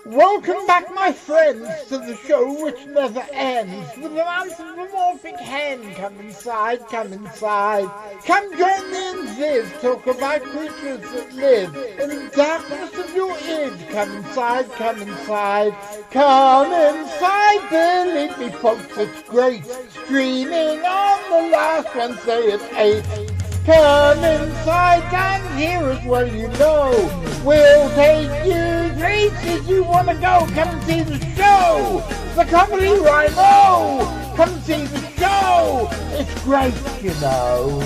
Welcome back, my friends, to the show which never ends. With an anthropomorphic hen, come inside, come inside. Come join me and Viv, talk about creatures that live in the darkness of your id. Come inside, come inside. Come inside, believe me folks, it's great. Streaming on the last Wednesday at 8. Come inside and hear us, well you know. We'll take you places you want to go. Come and see the show. The Comedy Rhino. Come and see the show. It's great, you know.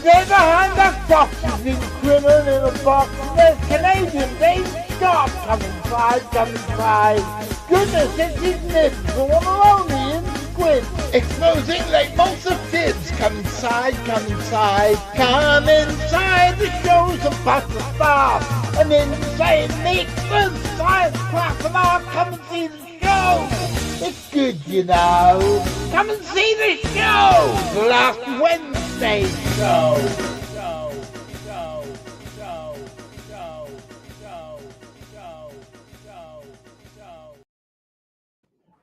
They're behind the boxes in criminal in a box. There's Canadian Dave Scott. Come inside, come inside. Goodness, it's his nibs. The one and only in Squid. Exposing late monster fibs. Come inside, come inside. Come inside. The show's about to start. An insane mix of science, class and art. Come and see the show. It's good, you know. Come and see the show. The last Wednesday show.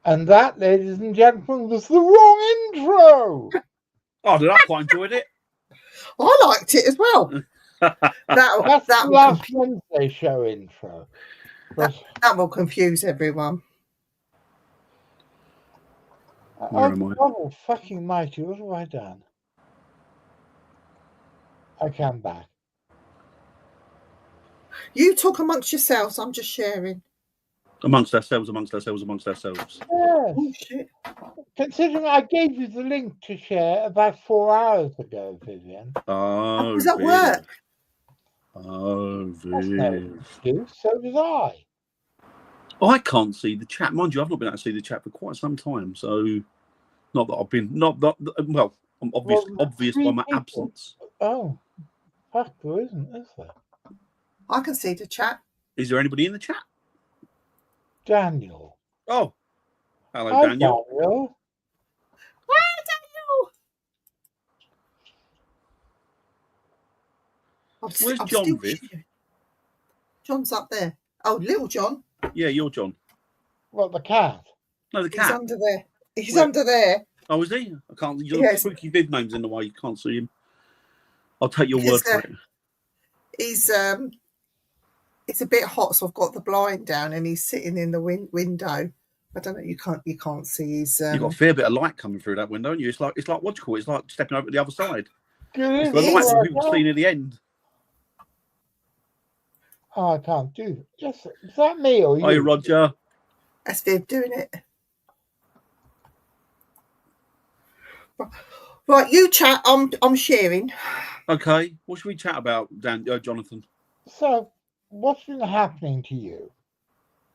And that, ladies and gentlemen, was the wrong intro. I quite enjoyed it. I liked it as well. That's the last Wednesday show intro. That will confuse everyone. Oh, fucking mighty, what have I done? Okay, I'm back. You talk amongst yourselves, I'm just sharing. Amongst ourselves. Yes. Oh, shit. Considering I gave you the link to share about 4 hours ago, Vivian. Oh, was at work. Oh, That's no excuse, so was I. I can't see the chat. Mind you, I've not been able to see the chat for quite some time. So, not that I've been, I'm obvious by my absence. Oh, fuck, there isn't, is there? I can see the chat. Is there anybody in the chat? Daniel. Oh, hello, Hi, Daniel. Hi, Daniel. Where's John, Viv? John's up there. Oh, little John. Yeah, you're John. What, the cat? No, the cat. He's under there. He's under there. Oh, is he? I can't. Your spooky Viv name's in the way. You can't see him. I'll take your word for it. He's it's a bit hot, so I've got the blind down, and he's sitting in the window. I don't know. You can't see his. You've got a fair bit of light coming through that window, don't you? It's like what do you call it? It's like stepping over to the other side. It's the light that people see near the end. Oh, I can't do it. Yes, is that me or you? Hi, Roger. That's Viv doing it. Right, you chat. I'm sharing. Okay, what should we chat about, Jonathan? So, what's been happening to you?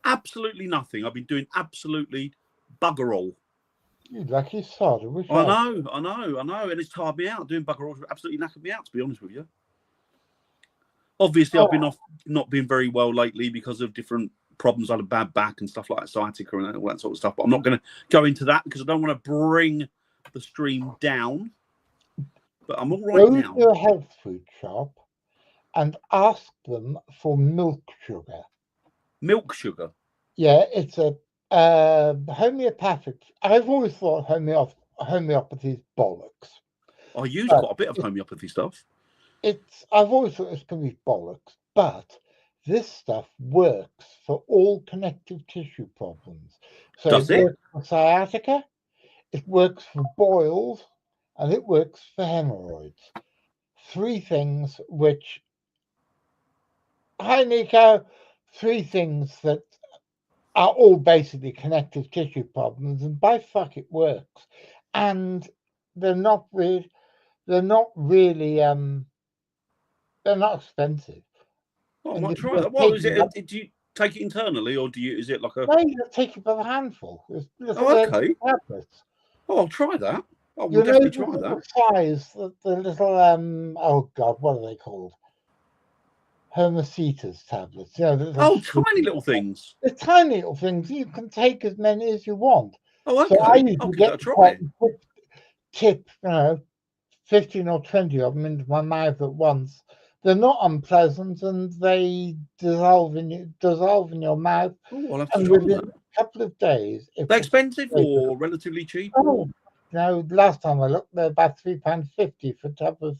Absolutely nothing. I've been doing absolutely bugger all. You lucky sod. I know, and it's tired me out. Doing bugger all absolutely knackered me out, to be honest with you. Obviously, I've been not been very well lately because of different problems. I had a bad back and stuff like sciatica and all that sort of stuff. But I'm not going to go into that because I don't want to bring the stream down. But I'm all right now. Go to a health food shop and ask them for milk sugar. Milk sugar? Yeah, it's a homeopathic. I've always thought homeopathy is bollocks. I use quite a bit of homeopathy stuff. I've always thought it's going to be bollocks, but this stuff works for all connective tissue problems. So Does it? Works for sciatica, it works for boils, and it works for hemorrhoids. 3 things which... Hi, Nico. 3 things that are all basically connective tissue problems, and by fuck it works. And they're not really they're not expensive. Oh, I might try that. What is it? Do you take it internally, or is it like a? No, you take it by the handful. Okay. Tablets. Oh, I'll try that. I will definitely try that. Size, the little oh god, what are they called? Hermesitas tablets. You know, tiny little things. The tiny little things. You can take as many as you want. Oh, okay. So I usually I'll give that a try. Tip, 15 or 20 of them into my mouth at once They're not unpleasant, and they dissolve in your mouth. Oh, I'll have to And try within that. a couple of days, if They're it's expensive or relatively cheap? oh no, last time I looked, they're about £3.50 for a tub of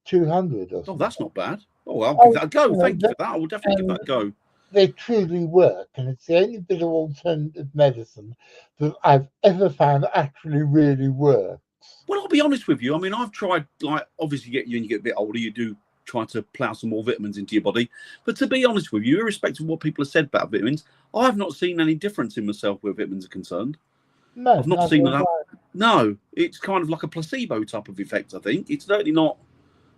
200 or Oh, something. that's not bad. Oh, I'll give Oh, that a go. you know, Thank you for that. I will definitely give that a go. they truly work, and it's the only bit of alternative medicine that I've ever found actually really works. Well, I'll be honest with you. I mean, I've tried, like, obviously, when you get a bit older, you do try to plough some more vitamins into your body. But to be honest with you, irrespective of what people have said about vitamins, I've not seen any difference in myself where vitamins are concerned. No, I've not seen enough. No, it's kind of like a placebo type of effect. I think it's certainly not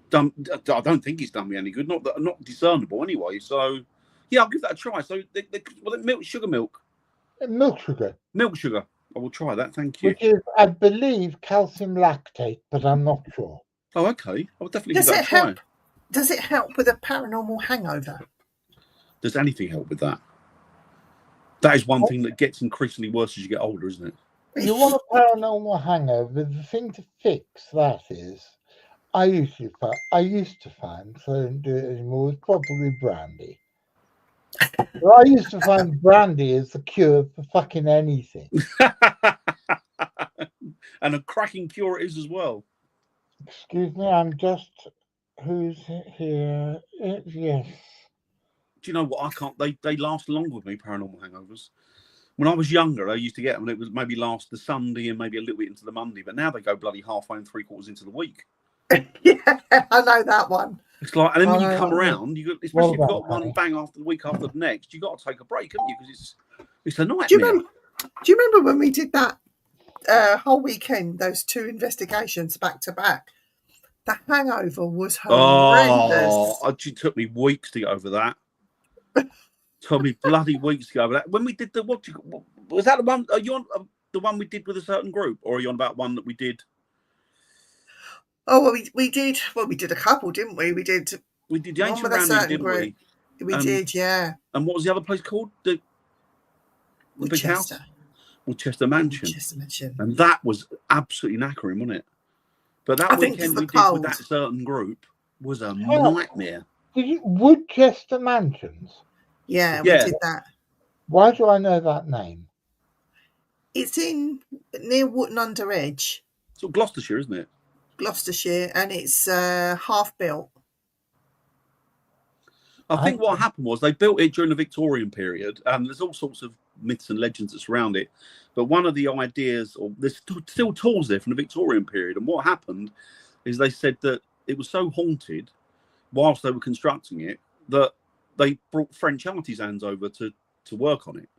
done. I don't think it's done me any good. Not discernible anyway. So, yeah, I'll give that a try. So, milk sugar. milk sugar, Milk sugar. I will try that. Thank you. which is, I believe, calcium lactate, but I'm not sure. Oh, okay. I'll definitely give that a try. Does it help with a paranormal hangover? Does anything help with that? That is one thing that gets increasingly worse as you get older, isn't it? You want a paranormal hangover? The thing to fix that is, I used to find, so I don't do it anymore, was probably brandy. Well, I used to find brandy as the cure for fucking anything. And a cracking cure it is as well. Excuse me, I'm just. Who's here? Yes. Do you know what? I can't. They last longer with me, paranormal hangovers. When I was younger, I used to get them, and it would maybe last the Sunday and maybe a little bit into the Monday. But now they go bloody halfway and 3/4 into the week. Yeah, I know that one. It's like, and then when you come around, especially if you've got one honey? bang after the week after the next, you got to take a break, haven't you? Because it's a nightmare. Do you remember when we did that whole weekend? Those 2 investigations back to back. The hangover was horrendous. Oh, it took me weeks to get over that. Took me bloody weeks to get over that. When we did was that the one? Are you on the one we did with a certain group, or are you on about one that we did? Oh, well, we did. Well, we did a couple, didn't we? We did the Ancient Rounding, didn't group. We did, yeah. And what was the other place called? The big house? Woodchester Mansion. And that was absolutely knackering, wasn't it? But that weekend we did with that certain group was a nightmare. Did you Woodchester Mansions? Yeah, we did that. Why do I know that name? It's near Wootton Under Edge. It's all Gloucestershire, isn't it? Gloucestershire, and it's half built. I think what happened was they built it during the Victorian period, and there's all sorts of myths and legends that surround it. But one of the ideas, or there's still tools there from the Victorian period, and what happened is they said that it was so haunted whilst they were constructing it that they brought French artisans over to work on it.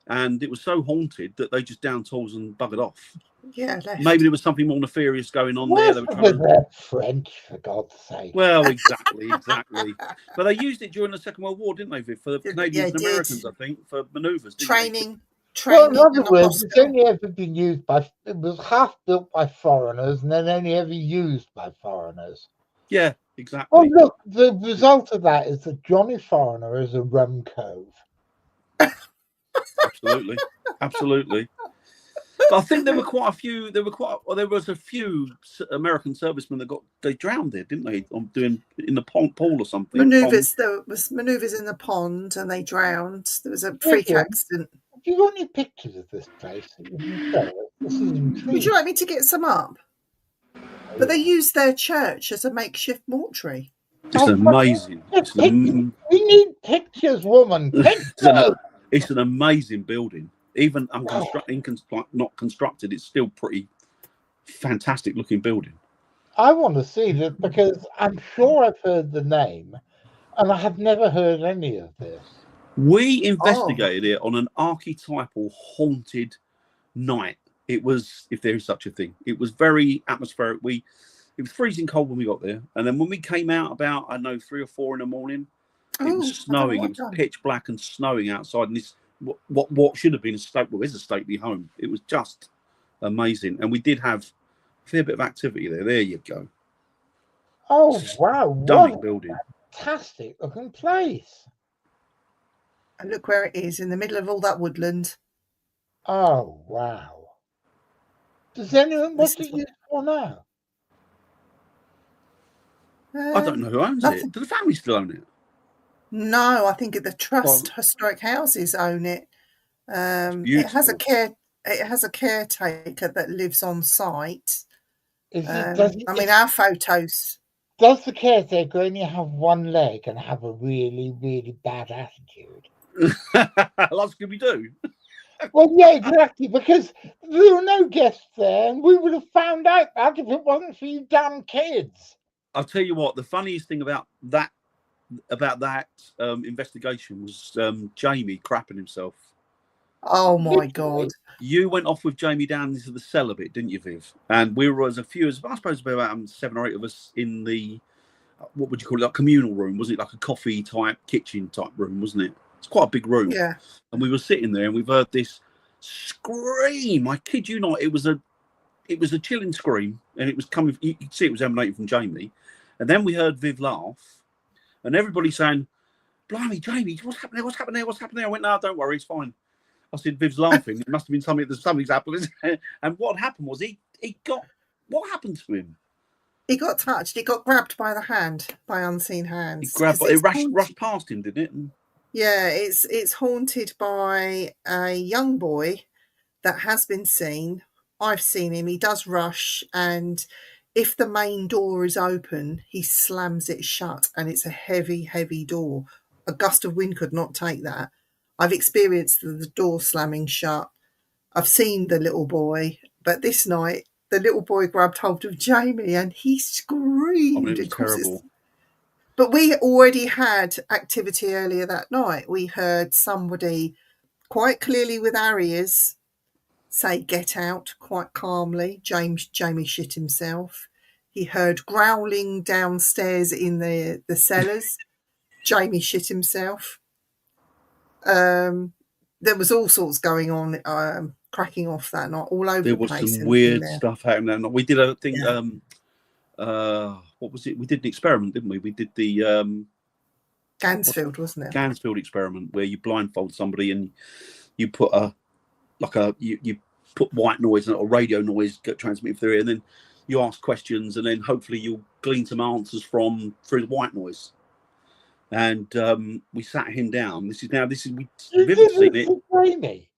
And it was so haunted that they just downed tools and buggered off. Yeah, maybe there was something more nefarious going on there. They were trying to... French, for God's sake. Well, exactly. But they used it during the Second World War, didn't they, Viv? For the Canadians and Americans, I think, for manoeuvres. Training. Well, in other words, it's only ever been used it was half built by foreigners and then only ever used by foreigners. Yeah, exactly. Oh, look, the result of that is that Johnny Foreigner is a rum cove. Absolutely. But I think there was a few American servicemen that they drowned there, didn't they? In the pool or something. Manoeuvres. There was manoeuvres in the pond, and they drowned. There was a freak accident. Have you got any pictures of this place? This is intriguing. Would you like me to get some up? But they used their church as a makeshift mortuary. It's amazing. We need pictures, woman. Pictures. It's an amazing building. Even not constructed, it's still pretty fantastic looking building. I want to see that because I'm sure I've heard the name, and I have never heard any of this. We investigated it on an archetypal haunted night. It was, if there is such a thing, it was very atmospheric. It was freezing cold when we got there, and then when we came out about 3 or 4 in the morning, it was snowing. It was pitch black and snowing outside, and this what should have been is a stately home. It was just amazing, and we did have a fair bit of activity there. There you go. Oh wow! Stunning building. Fantastic looking place. And look where it is, in the middle of all that woodland. Oh wow! Does anyone what's it used for now? I don't know who owns it. Do the family still own it? No, I think the Trust Well, Historic Houses own it. It beautiful. has a caretaker that lives on site. Our photos. Does the caretaker only have one leg and have a really, really bad attitude? Like Scooby-Doo. Well, yeah, exactly, because there were no guests there, and we would have found out that if it wasn't for you damn kids. I'll tell you what, the funniest thing about that investigation was Jamie crapping himself. Oh my God. You went off with Jamie down into the cellar bit, didn't you, Viv? And we were as a few as I suppose about 7 or 8 of us in the what would you call it, like communal room, wasn't it? Like a coffee type kitchen type room, wasn't it? It's quite a big room. Yeah. And we were sitting there and we've heard this scream. I kid you not, it was a chilling scream, and it was coming, you could see it was emanating from Jamie. And then we heard Viv laugh, and everybody saying, "Blimey, Jamie, what's happening? What's happening there? What's happening there?" I went, "No, don't worry, it's fine." I said, "Viv's laughing. It must have been something's happened." And what happened was what happened to him? He got touched. He got grabbed by the hand, by unseen hands. It rushed past him, didn't it? Yeah, it's haunted by a young boy that has been seen. I've seen him. He does rush, and if the main door is open, he slams it shut, and it's a heavy, heavy door. A gust of wind could not take that. I've experienced the door slamming shut. I've seen the little boy, but this night, the little boy grabbed hold of Jamie and he screamed. It was terrible. But we already had activity earlier that night. We heard somebody quite clearly with our ears say, "Get out," quite calmly. Jamie shit himself. He heard growling downstairs in the cellars. Jamie shit himself. There was all sorts going on, cracking off that night, all over the place. There was some weird stuff happening that night. We did a thing, what was it? We did an experiment, didn't we? We did the Gansfield, wasn't it? Gansfield experiment, where you blindfold somebody and you put you put white noise or radio noise transmitted through it, and then you ask questions, and then hopefully you'll glean some answers through the white noise. And we sat him down. We've seen it. Jamie.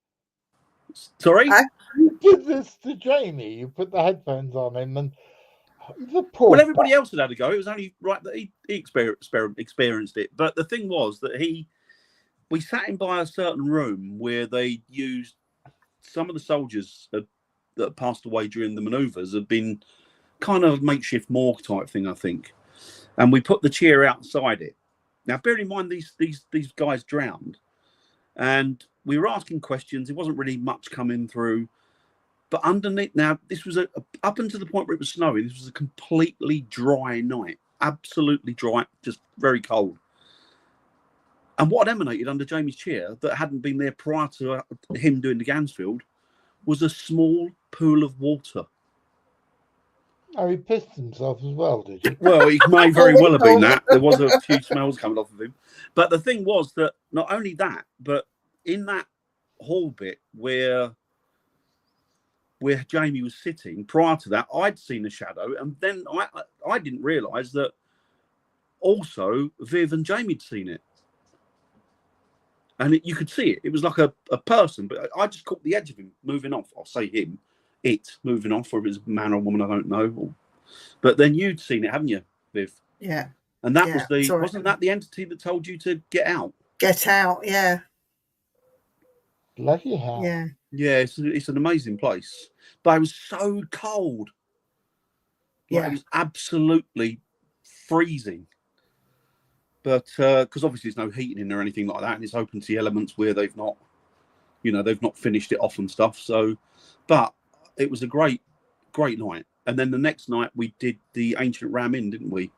Sorry? You did this to Jamie. You put the headphones on him, and the poor. Well, everybody else had a go. It was only right that he experienced it. But the thing was that we sat him by a certain room where they used some of the soldiers that passed away during the manoeuvres had been kind of makeshift morgue type thing, I think. And we put the chair outside it. Now, bear in mind, these guys drowned, and we were asking questions. There wasn't really much coming through, but underneath, now this was up until the point where it was snowing. This was a completely dry night, absolutely dry, just very cold. And what emanated under Jamie's chair that hadn't been there prior to him doing the Gansfield was a small pool of water. Oh, he pissed himself as well, did he? Well, he may very well have been that. There was a few smells coming off of him. But the thing was that not only that, but in that hall bit where Jamie was sitting, prior to that, I'd seen a shadow. And then I didn't realise that also Viv and Jamie had seen it. And you could see it. It was like a person, but I just caught the edge of him moving off. I'll say him. It moving off, or if it's a man or woman, I don't know. But then you'd seen it, haven't you, Viv? Yeah. And that wasn't that the entity that told you to get out? Get out, yeah. Bloody hell. Yeah. Yeah, it's an amazing place. But it was so cold. Like, it was absolutely freezing. But because obviously there's no heating in there or anything like that, and it's open to the elements where they've not finished it off and stuff. So, but it was a great night. And then the next night we did the Ancient Ram Inn, didn't we?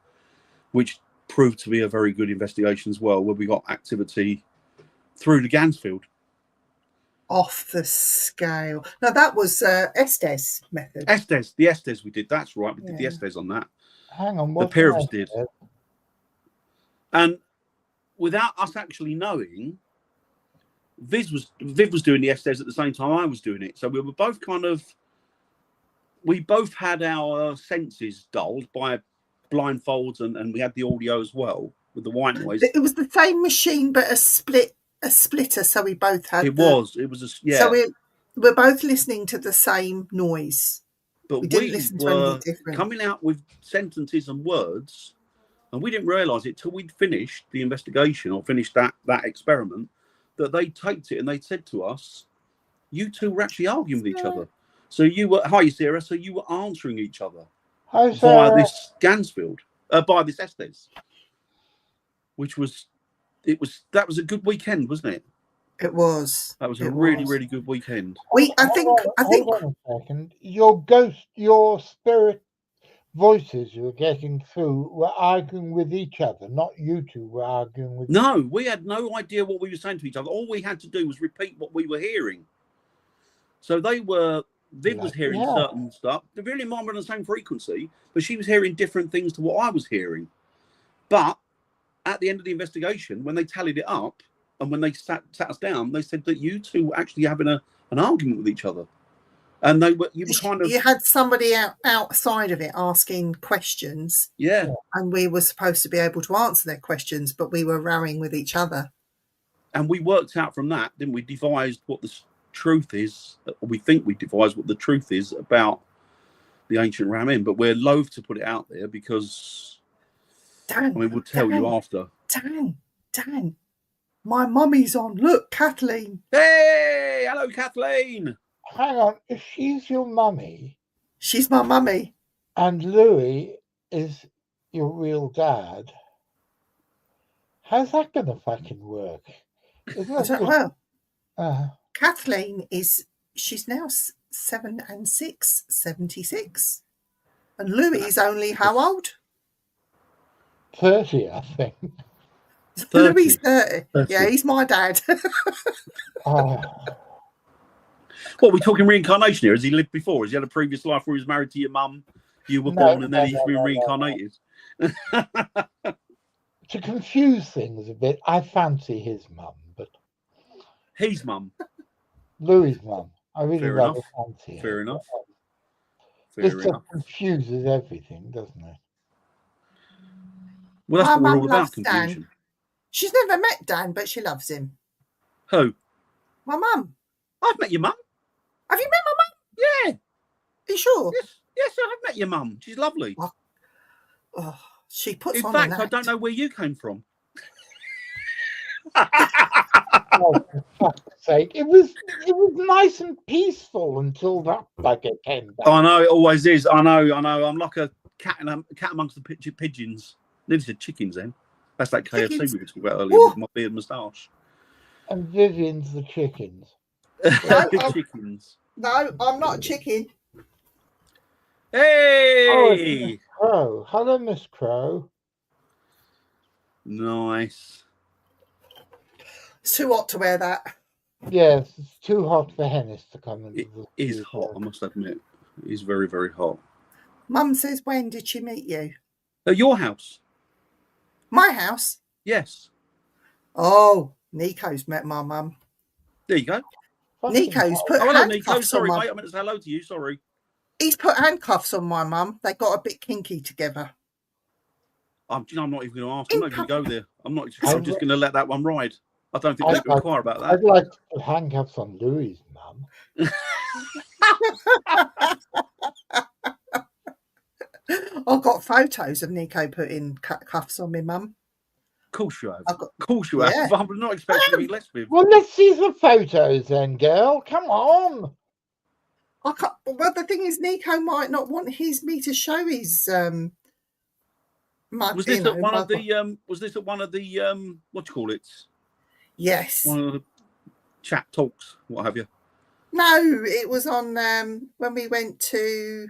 Which proved to be a very good investigation as well, where we got activity through the Gansfield. Off the scale. Now that was Estes method. The Estes we did. That's right. We did the Estes on that. Hang on. The pair of us did. And without us actually knowing, Viv was doing the Estes at the same time I was doing it. So we were both we both had our senses dulled by blindfolds and we had the audio as well with the white noise. It was the same machine, but a splitter. So we both had. It was yeah. So we're both listening to the same noise. But we didn't listen to anything different. Coming out with sentences and words, and we didn't realise it till we'd finished the investigation or finished that experiment, that they taped it and they said to us, you two were actually arguing with each other. So you were, hi Sarah, so you were answering each other via this Gansfield, by this Estes, which was, that was a good weekend, wasn't it? It was. That was a really good weekend. I think. Hold on a second. Your spirit voices you were getting through were arguing with each other, not you two were arguing with. No, we had no idea what we were saying to each other. All we had to do was repeat what we were hearing. So Viv was hearing certain stuff. They're really on the same frequency, but she was hearing different things to what I was hearing. But at the end of the investigation, when they tallied it up, and when they sat us down, they said that you two were actually having an argument with each other. And you had somebody outside of it asking questions. Yeah. And we were supposed to be able to answer their questions, but we were rowing with each other. And we worked out from that, didn't we? Devised what the truth is. We think we devised what the truth is about the ancient Ramin, but we're loath to put it out there because we'll tell you after. Dan. My mummy's on. Look, Kathleen. Hey, hello, Kathleen. Hang on, if she's your mummy. She's my mummy. And Louis is your real dad. How's that going to fucking work? Kathleen she's now 76. And Louis is only how old? 30, I think. 30. Louis 30. Yeah, he's my dad. Oh. What, are we talking reincarnation here? Has he lived before? Has he had a previous life where he was married to your mum, you were born, and then he's been reincarnated? To confuse things a bit, I fancy his mum, but... His mum? Louis' mum. I really rather fancy her. Fair enough. This just confuses everything, doesn't it? Well, that's what we're all about, confusion. Dan. She's never met Dan, but she loves him. Who? My mum. I've met your mum. Have you met my mum? Yeah. Are you sure? Yes, I have met your mum. She's lovely. Oh, she puts in on fact, an I don't know where you came from. Oh, for fuck's sake. It was nice and peaceful until that bugger came back. I know, it always is. I know. I'm like a cat amongst the pigeons. Nearly said chickens then. That's that KFC chickens. We were talking about earlier with my beard and moustache. And Vivian's the chickens. Chickens. No, I'm not a chicken. Hey! Oh, hello, Miss Crow. Nice. It's too hot to wear that. Yes, it's too hot for Hennis to come in. It is hot, I must admit. It is very, very hot. Mum says, when did she meet you? At your house. My house? Yes. Oh, Nico's met my mum. There you go. Nico's put handcuffs Sorry, on mate. I meant to say hello to you. Sorry. He's put handcuffs on my mum. They got a bit kinky together. I'm not even going to ask. I'm not going to go there. I'm just going to let that one ride. I don't think they inquire about that. I'd like to put handcuffs on Louis' mum. I've got photos of Nico putting cuffs on my mum. Of course you have. Of course you have. Yeah. I'm not expecting to be less with. Well, let's see the photos then, girl. Come on. I can't. Well, the thing is, Nico might not want me to show his. Was this at one of the? Was this at one of the? What do you call it? Yes. One of the chat talks, what have you? No, it was on when we went to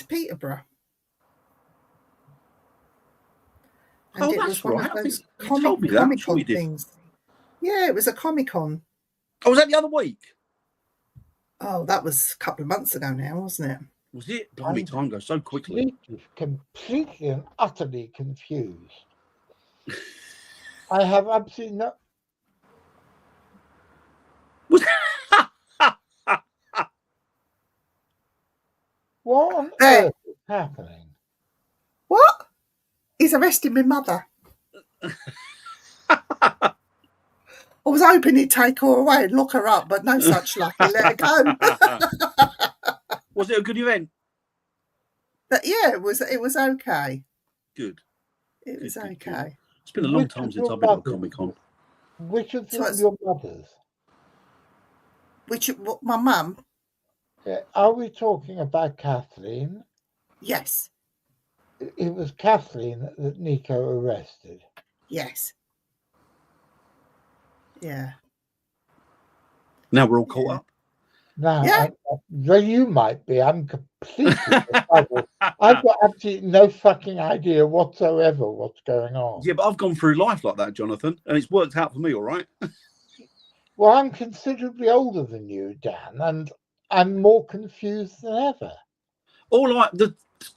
Peterborough. And it was one of those Comic-Con things. Yeah, it was a Comic-Con. Oh, was that the other week? Oh, that was a couple of months ago now, wasn't it? Was it? Blimey, time goes so quickly. Completely and utterly confused. I have absolutely no... What on earth is happening? He's arresting my mother. I was hoping he'd take her away and lock her up, but no such luck. He let her go. Was it a good event? But yeah, it was okay. Good. It was Good. okay. It's been a long time since I've been to a Comic-Con. Which of your mothers? My mum? Yeah. Are we talking about Kathleen? Yes. It was Kathleen that Nico arrested. Yes. Yeah. Now we're all caught up. Now, well, you might be. I'm completely puzzled. I've got absolutely no fucking idea whatsoever what's going on. Yeah, but I've gone through life like that, Jonathan, and it's worked out for me, all right? Well, I'm considerably older than you, Dan, and I'm more confused than ever.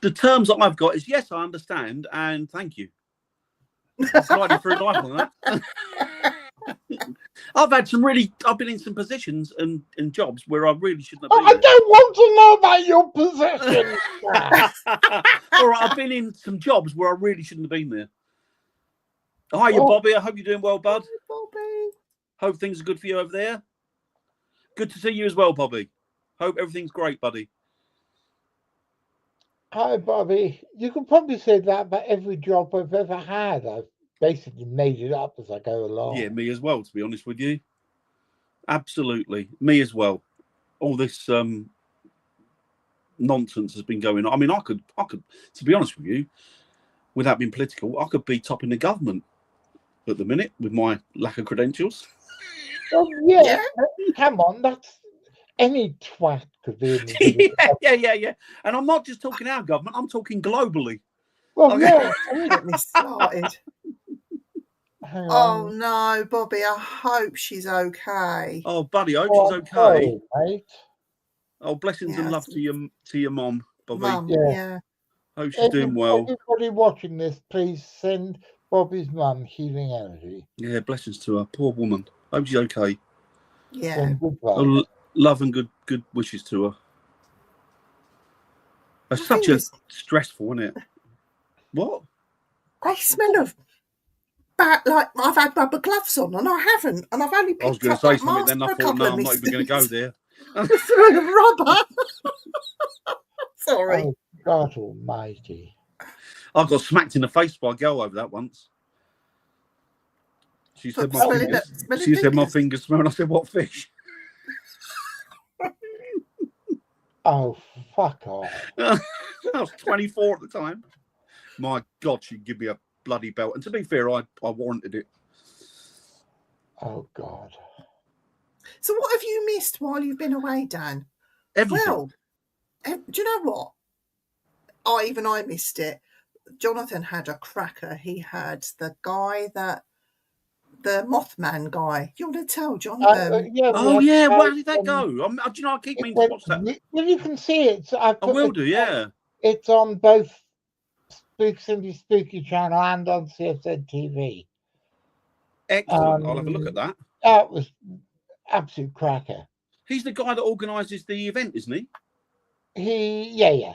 The terms that I've got is yes, I understand, and thank you. I've glided through life on that. I've been in some positions and jobs where I really shouldn't have been. I don't want to know about your position. All right, I've been in some jobs where I really shouldn't have been there. Hiya, Bobby. I hope you're doing well, bud. Hi, Bobby. Hope things are good for you over there. Good to see you as well, Bobby. Hope everything's great, buddy. Hi, Bobby. You can probably say that about every job I've ever had. I've basically made it up as I go along. Yeah, me as well, to be honest with you. Absolutely. Me as well. All this nonsense has been going on. I mean, I could, to be honest with you, without being political, I could be topping the government at the minute with my lack of credentials. Well, yeah. Come on, that's any twat could be in the yeah. And I'm not just talking our government, I'm talking globally. Well, Get me started. Oh no, Bobby, I hope she's okay. Oh, buddy, I hope she's okay. Sorry, mate. Oh, blessings and love to your mom, Bobby. Hope she's doing well. Everybody watching this, please send Bobby's mum healing energy. Yeah, blessings to her. Poor woman. Hope she's okay. Yeah. Love and good wishes to her. It's such a stressful, isn't it? What? They smell of bad. Like I've had rubber gloves on, and I haven't, and I've only picked up. I was going to say something, then I thought, no, I'm not even going to go there. The smell of rubber. Sorry. Oh, God Almighty! I got smacked in the face by a girl over that once. She said my fingers smell, and I said, what fish? Oh, fuck off. I was 24 at the time. My God, she'd give me a bloody belt. And to be fair, I warranted it. Oh, God. So what have you missed while you've been away, Dan? Everything. Well, do you know what? I missed it. Jonathan had a cracker. He had the Mothman guy. Do you want to tell John? Where did that go? I keep meaning to watch that. Well, you can see it. I will do, yeah. It's on both Spooky Channel and on CFZ TV. Excellent. I'll have a look at that. That was absolute cracker. He's the guy that organises the event, isn't he? Yeah.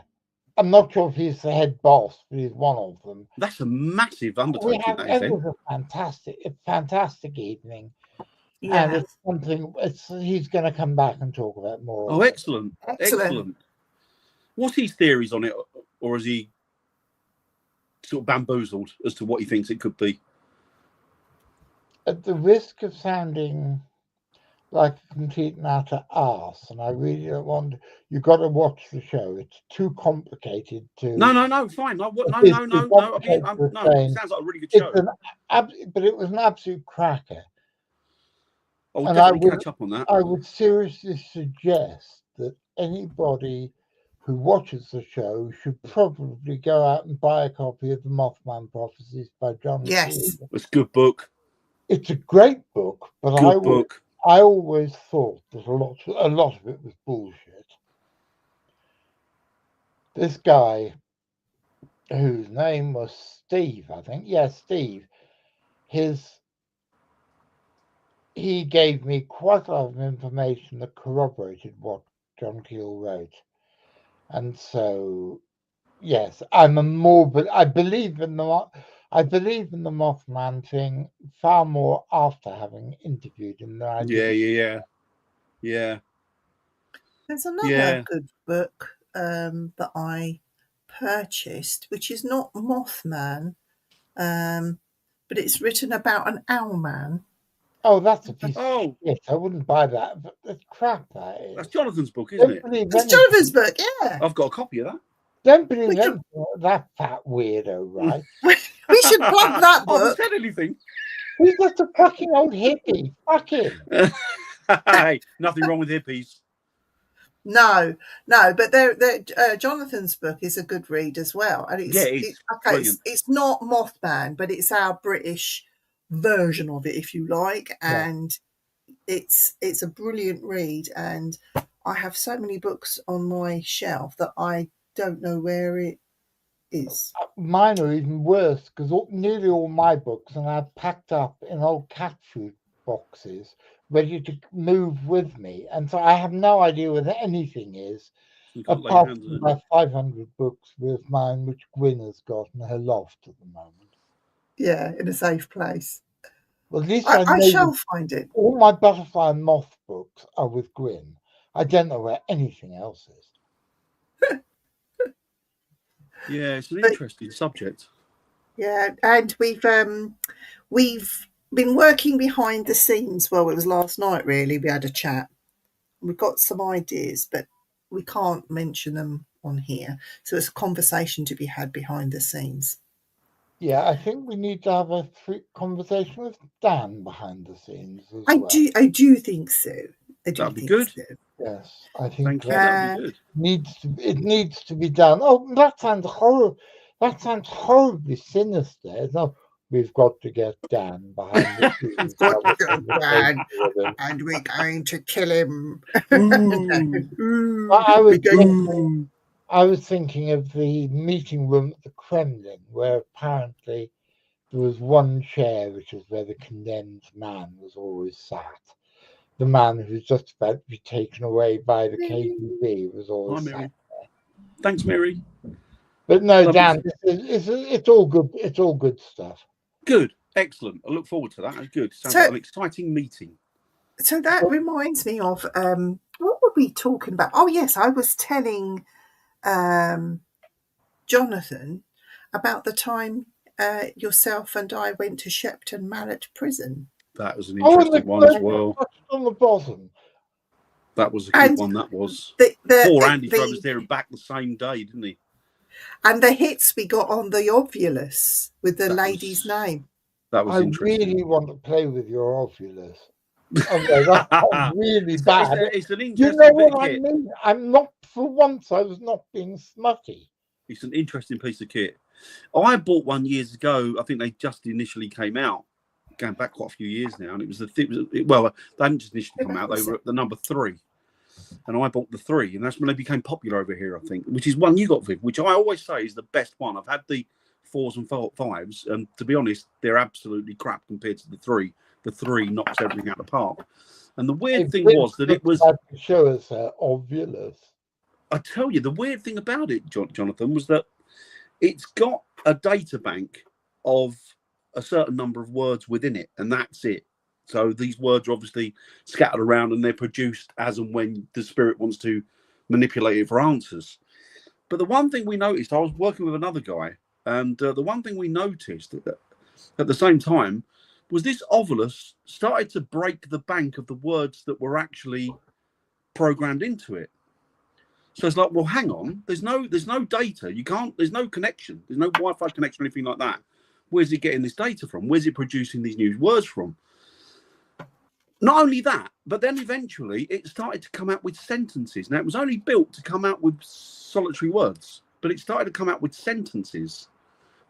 I'm not sure if he's the head boss, but he's one of them. That's a massive undertaking. It was a fantastic evening. Yeah. And it's something he's going to come back and talk about more. Oh, excellent. What's his theories on it, or is he sort of bamboozled as to what he thinks it could be? At the risk of sounding like a complete and utter arse, and I really don't want. You've got to watch the show. It's too complicated to. No, fine. No. It sounds like a really good show. But it was an absolute cracker. I'll definitely catch up on that. I would seriously suggest that anybody who watches the show should probably go out and buy a copy of the Mothman Prophecies by John. Yes, it's a good book. It's a great book, but I always thought that a lot of it was bullshit. This guy, whose name was Steve, I think. Yeah, Steve. He gave me quite a lot of information that corroborated what John Keel wrote. And so Yes, I'm a morbid. I believe in the Mothman thing far more after having interviewed him than I Yeah, do. yeah, yeah, There's another yeah. good book that I purchased, which is not Mothman, but it's written about an owl man. Oh, that's a piece of Oh, shit. I wouldn't buy that. But that's crap. That that's is. Jonathan's book, isn't Don't it? believe It's Jonathan's anything. book, yeah. I've got a copy of that. Don't believe We should, anything that fat weirdo, right? we should plug that I haven't book. said anything. He's just a fucking old hippie. Fuck him. Hey, nothing wrong with hippies. No, but Jonathan's book is a good read as well, and Yeah, it's okay. brilliant. It's not Mothman, but it's our British version of it, if you like, Yeah. and it's a brilliant read. And I have so many books on my shelf that I don't know where it is. Mine are even worse because nearly all my books are now packed up in old cat food boxes, ready to move with me. And so I have no idea where anything is, You can't lay apart hands from on it. about 500 books with mine, which Gwyn has got in her loft at the moment. Yeah, in a safe place. Well, at least I I know shall that find it. all my butterfly and moth books are with Gwyn. I don't know where anything else is. Yeah, it's an But interesting subject. yeah, and we've been working behind the scenes. Well, it was last night, really. We had a chat. We've got some ideas, but we can't mention them on here. So it's a conversation to be had behind the scenes. Yeah, I think we need to have a conversation with Dan behind the scenes as I well. do think so. I do That'd be think good. so. Yes, I think Thank you. that That'd be good. it needs to be done. Oh, that sounds horrible. That sounds horribly sinister. No, we've got to get Dan behind the scenes. We've got have to a go back, conversation with him. and we're going to kill him. Ooh, Ooh, I we're was going. ooh. I was thinking of the meeting room at the Kremlin, where apparently there was one chair, which was where the condemned man was always sat. The man who was just about to be taken away by the KGB was Hi, always Mary. sat. Thanks, Mary. But no, Lovely. Dan, it's all good. It's all good stuff. Good. Excellent. I look forward to that. That's good. Sounds like an exciting meeting. So that reminds me of what were we talking about? Oh yes, I was telling Jonathan about the time yourself and I went to Shepton Mallet Prison. That was an Oh, and interesting one as well. touched on the bottom. That was a good And one. That was. The, Poor Andy drove us there and back the same day, didn't he? and the hits we got on the ovulus with the That lady's name. That was I interesting. really want to play with your ovulus. Okay, that sounds really bad. It's an You interesting know bit what of I kit. mean? I'm not, for once, I was not being smutty. It's an interesting piece of kit. I bought one years ago. I think they just initially came out, going back quite a few years now, and it was well, they hadn't just initially come out. They were at the number 3, and I bought the 3, and that's when they became popular over here. I think, which is one you got, Viv, which I always say is the best one. I've had the 4s and 5s, and to be honest, they're absolutely crap compared to the 3. The 3 knocks everything out of the park. And the weird thing was that it was. To show us ovulus. I tell you, the weird thing about it, Jonathan, was that it's got a data bank of a certain number of words within it, and that's it. So these words are obviously scattered around, and they're produced as and when the spirit wants to manipulate it for answers. But the one thing we noticed, I was working with another guy, and the one thing we noticed at the same time was this ovulus started to break the bank of the words that were actually programmed into it. So it's like, well, hang on, there's no data. You can't, there's no connection. There's no Wi-Fi connection or anything like that. Where's it getting this data from? Where's it producing these new words from? Not only that, but then eventually it started to come out with sentences. Now, it was only built to come out with solitary words, but it started to come out with sentences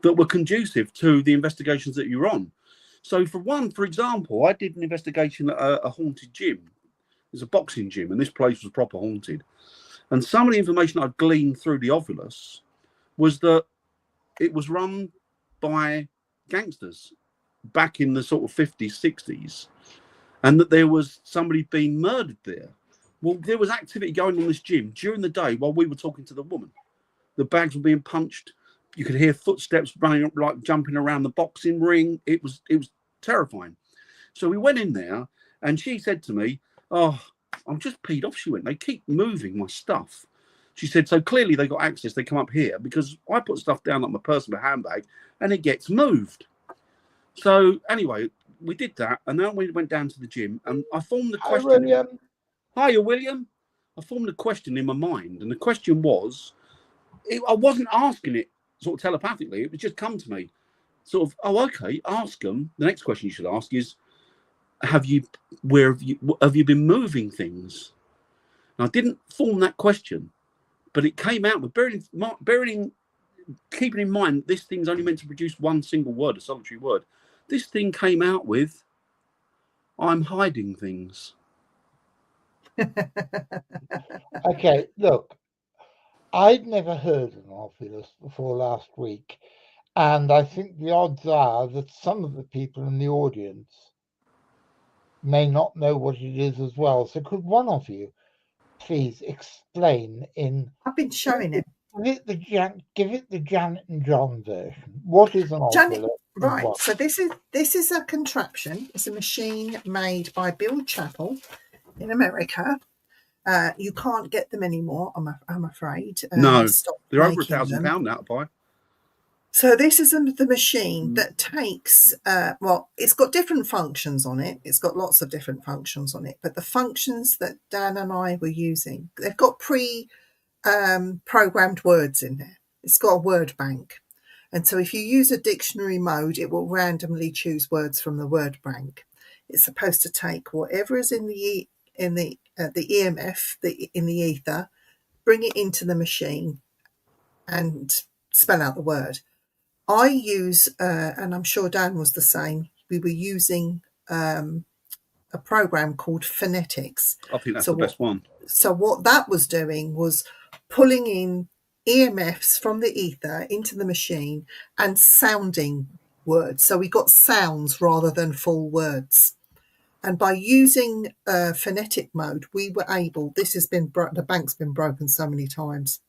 that were conducive to the investigations that you're on. So for example, I did an investigation at a haunted gym. There's a boxing gym, and this place was proper haunted. And some of the information I'd gleaned through the ovulus was that it was run by gangsters back in the sort of 50s, 60s, and that there was somebody being murdered there. Well, there was activity going on in this gym during the day while we were talking to the woman. The bags were being punched. You could hear footsteps running, like jumping around the boxing ring. It was terrifying. So we went in there, and she said to me, "Oh, I'm just peed off." She went, "They keep moving my stuff." She said, "So clearly they got access. They come up here because I put stuff down like my purse and my handbag, and it gets moved." So anyway, we did that, and then we went down to the gym, and I formed the question. Hi, William. Hiya, William. I formed a question in my mind, and the question was, I wasn't asking it sort of telepathically. It would just come to me, sort of, "Oh, okay, ask them." The next question you should ask is, have you been moving things? And I didn't form that question, but it came out with keeping in mind this thing's only meant to produce one single word, a solitary word. This thing came out with, "I'm hiding things." Okay, look, I'd never heard an Orpheus before last week, and I think the odds are that some of the people in the audience may not know what it is as well. So could one of you please explain in... I've been showing it. Give it the Janet and John version. What is an Orpheus? Right, so this is a contraption. It's a machine made by Bill Chappell in America. You can't get them anymore, I'm afraid. No, they're over £1,000 now to buy. So this is the machine that takes, it's got different functions on it. It's got lots of different functions on it. But the functions that Dan and I were using, they've got programmed words in there. It's got a word bank. And so if you use a dictionary mode, it will randomly choose words from the word bank. It's supposed to take whatever is in the EMF, in the ether, bring it into the machine and spell out the word. I use, and I'm sure Dan was the same, we were using a program called Phonetics. I think that's the best one. So what that was doing was pulling in EMFs from the ether into the machine and sounding words. So we got sounds rather than full words. And by using phonetic mode, we were able, the bank's been broken so many times.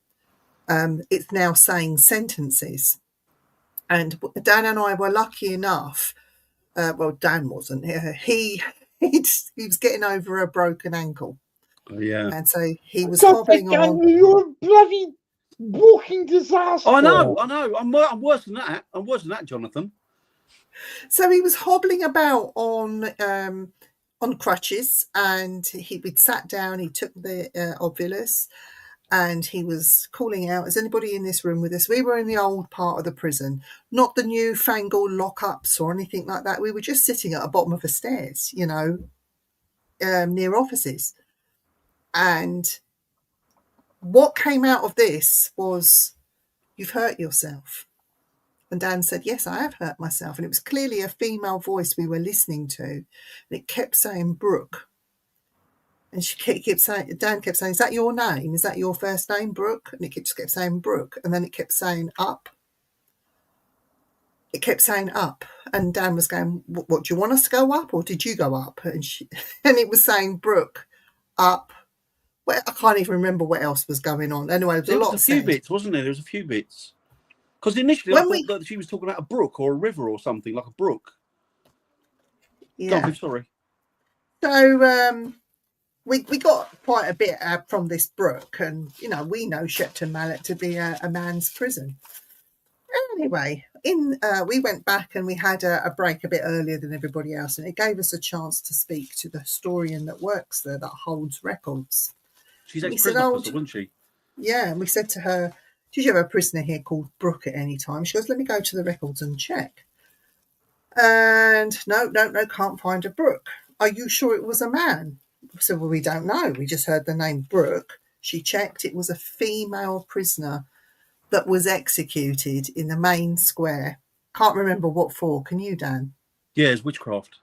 It's now saying sentences. And Dan and I were lucky enough, Dan wasn't, he was getting over a broken ankle. Oh, yeah. And so he was hobbling on. You're a bloody walking disaster. I know. I'm worse than that, Jonathan. So he was hobbling about on crutches, and we'd sat down. He took the Obvilus, and he was calling out, "Is anybody in this room with us?" We were in the old part of the prison, not the newfangled lockups or anything like that. We were just sitting at the bottom of the stairs, near offices. And what came out of this was, "You've hurt yourself." And Dan said, "Yes, I have hurt myself." And it was clearly a female voice we were listening to. And it kept saying Brooke. And Dan kept saying, "Is that your name? Is that your first name, Brooke?" And it just kept saying Brooke. And then it kept saying up. It kept saying up. And Dan was going, "What, do you want us to go up, or did you go up?" And it was saying Brooke, up. Well, I can't even remember what else was going on. Anyway, there was a few bits, wasn't there? There was a few bits. Because initially I thought that she was talking about a brook or a river or something, like a brook. Yeah. I'm sorry. So we got quite a bit from this brook, and we know Shepton Mallet to be a man's prison. Anyway, we went back and we had a break a bit earlier than everybody else, and it gave us a chance to speak to the historian that works there, that holds records. She's ex-prison officer, wasn't she? Yeah, and we said to her, "Did you have a prisoner here called Brooke at any time?" She goes, "Let me go to the records and check." And no, can't find a Brooke. "Are you sure it was a man?" I said, "Well, we don't know. We just heard the name Brooke." She checked. It was a female prisoner that was executed in the main square. Can't remember what for. Can you, Dan? Yeah, it's witchcraft.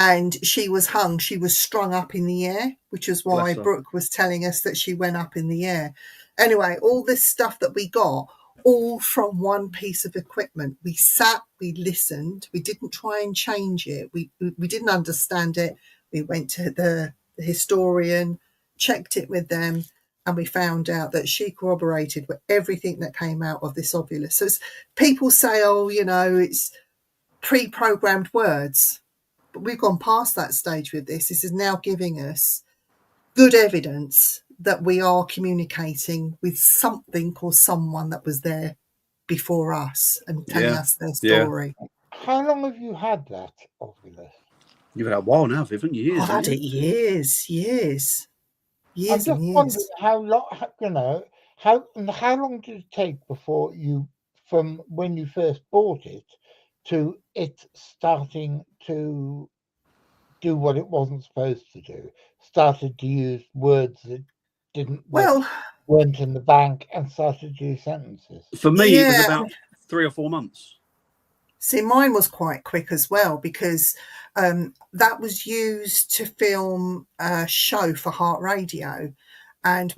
And she was hung. She was strung up in the air, which is why Brooke was telling us that she went up in the air. Anyway, all this stuff that we got, all from one piece of equipment. We sat, we listened, we didn't try and change it. We didn't understand it. We went to the historian, checked it with them, and we found out that she corroborated with everything that came out of this ovulus. So people say, oh, it's pre-programmed words, but we've gone past that stage with this. This is now giving us good evidence that we are communicating with something or someone that was there before us and telling us their story. How long have you had that ovulus? You've had a while now, Vivian. Years. I've had it years. I'm just wondering how long, how long did it take before from when you first bought it to it starting to do what it wasn't supposed to do? Started to use words that weren't in the bank and started to use sentences. For me, it was about 3 or 4 months. See, mine was quite quick as well, because that was used to film a show for Heart Radio. And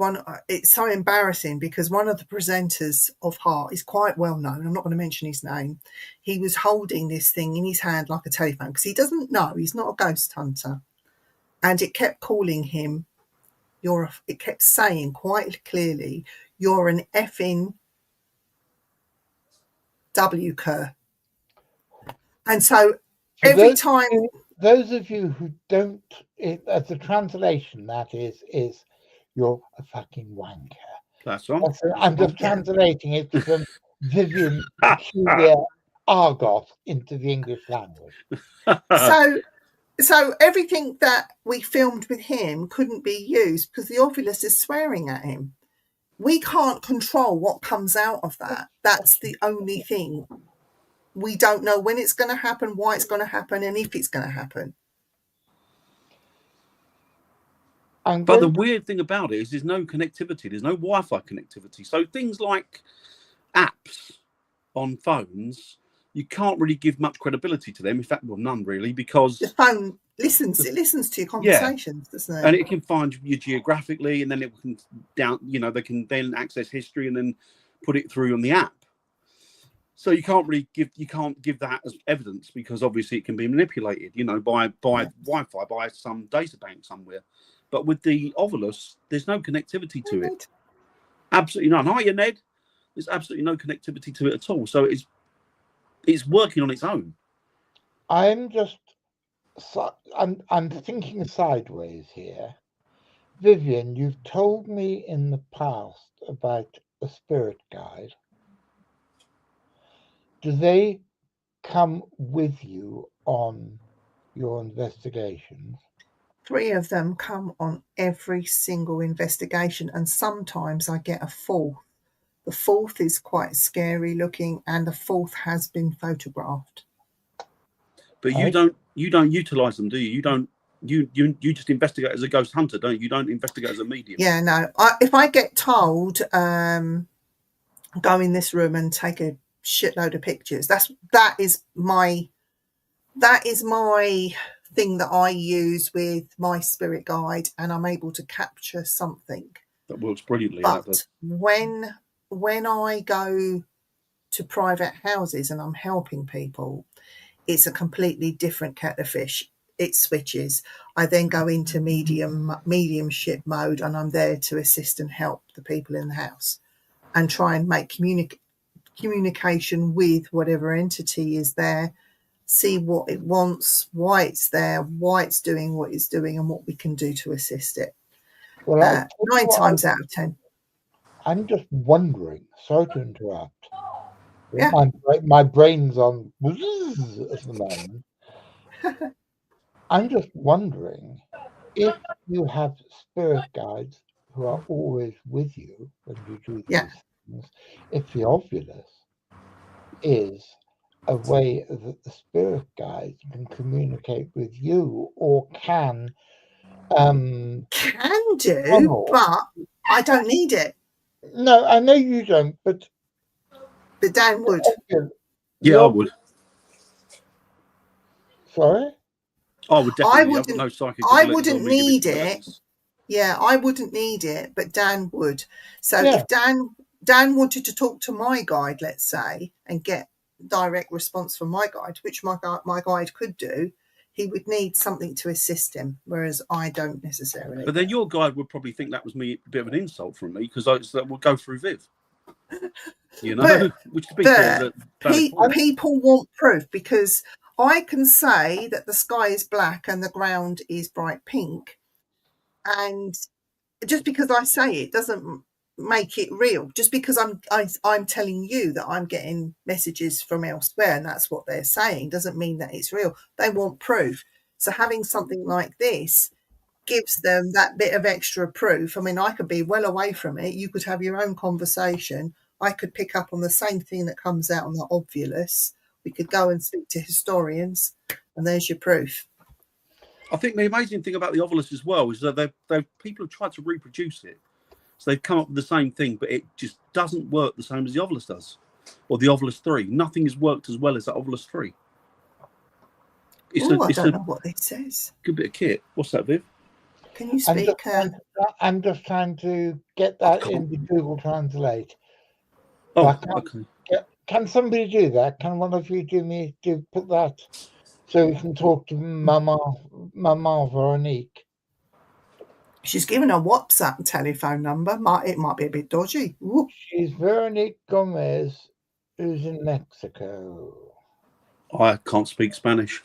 it's so embarrassing because one of the presenters of Heart is quite well known. I'm not going to mention his name. He was holding this thing in his hand like a telephone because he doesn't know. He's not a ghost hunter. And it kept calling him, it kept saying quite clearly, you're an effing W cur. And so every time... Those of you who don't, as the translation, that is you're a fucking wanker. That's right. I'm just translating it from Vivian peculiar argot into the English language. So everything that we filmed with him couldn't be used because the ovulus is swearing at him. We can't control what comes out of that. That's the only thing. We don't know when it's going to happen, why it's going to happen, and if it's going to happen. But the weird thing about it is there's no connectivity. There's no Wi-Fi connectivity. So things like apps on phones, you can't really give much credibility to them. In fact, well, none really, because the phone listens to your conversations, doesn't it? And it can find you geographically, and then it can they can then access history and then put it through on the app. So you can't give that as evidence because obviously it can be manipulated, by Wi-Fi, by some data bank somewhere. But with the ovulus, there's no connectivity to it. Absolutely none. Hiya, Ned. There's absolutely no connectivity to it at all. So it's working on its own. I'm thinking sideways here. Vivian, you've told me in the past about a spirit guide. Do they come with you on your investigations? 3 of them come on every single investigation, and sometimes I get a 4th. The 4th is quite scary looking, and the 4th has been photographed. But you don't utilize them, do you? You just investigate as a ghost hunter, don't you? You don't investigate as a medium. Yeah, no. If I get told, go in this room and take a shitload of pictures, that is my thing that I use with my spirit guide, and I'm able to capture something. That works brilliantly. But when I go to private houses and I'm helping people, it's a completely different kettle of fish. It switches. I then go into mediumship mode, and I'm there to assist and help the people in the house and try and make communication with whatever entity is there, see what it wants, why it's there, why it's doing what it's doing, and what we can do to assist it. Well, 9 times out of 10. I'm just wondering, sorry to interrupt. Yeah. My brain's on at the moment. I'm just wondering if you have spirit guides who are always with you when you do these things, if the ovulus is a way that the spirit guides can communicate with you or can do, but I don't need it. No, I know you don't, but Dan would. Yeah, I would. Sorry? I would definitely. Have no psychic I wouldn't need it. Yeah, I wouldn't need it, but Dan would. So if Dan wanted to talk to my guide, let's say, and get direct response from my guide, which my guide could do, he would need something to assist him, whereas I don't necessarily. But then your guide would probably think that was a bit of an insult from me, because that would go through Viv. You know, which to be fair, people want proof, because I can say that the sky is black and the ground is bright pink, and just because I say it doesn't make it real. Just because I'm telling you that I'm getting messages from elsewhere and that's what they're saying doesn't mean that it's real. They want proof. So having something like this gives them that bit of extra proof. I mean, I could be well away from it. You could have your own conversation. I could pick up on the same thing that comes out on the Obvulus. We could go and speak to historians, and there's your proof. I think the amazing thing about the Obvulus as well is that people have tried to reproduce it. So they've come up with the same thing, but it just doesn't work the same as the Obvulus does, or the Obvulus 3. Nothing has worked as well as that Obvulus 3. I don't know what it says. Good bit of kit. What's that, Viv? Can you speak? I'm just trying to get that into Google Translate. Oh, okay. Can somebody do that? Can one of you put that so we can talk to Mama Veronique? She's given a WhatsApp telephone number. It might be a bit dodgy. Ooh. She's Veronique Gomez, who's in Mexico. I can't speak Spanish.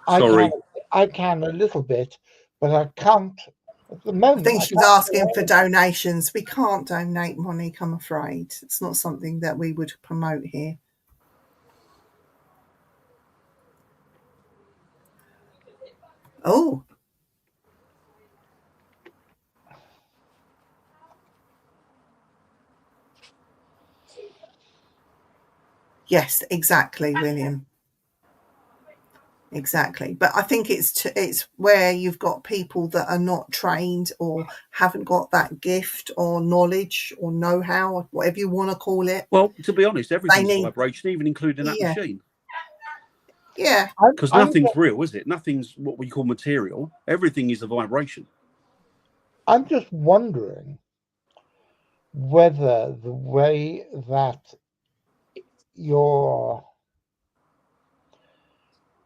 Sorry. I can a little bit, but I can't at the moment. I think she's asking for donations. We can't donate, Monique, I'm afraid. It's not something that we would promote here. Oh. Yes, exactly, William. Exactly. But I think it's where you've got people that are not trained or haven't got that gift or knowledge or know-how, or whatever you want to call it. Well, to be honest, everything's a vibration, even including that machine. Yeah. Because nothing's real, is it? Nothing's what we call material. Everything is a vibration. I'm just wondering whether the way that your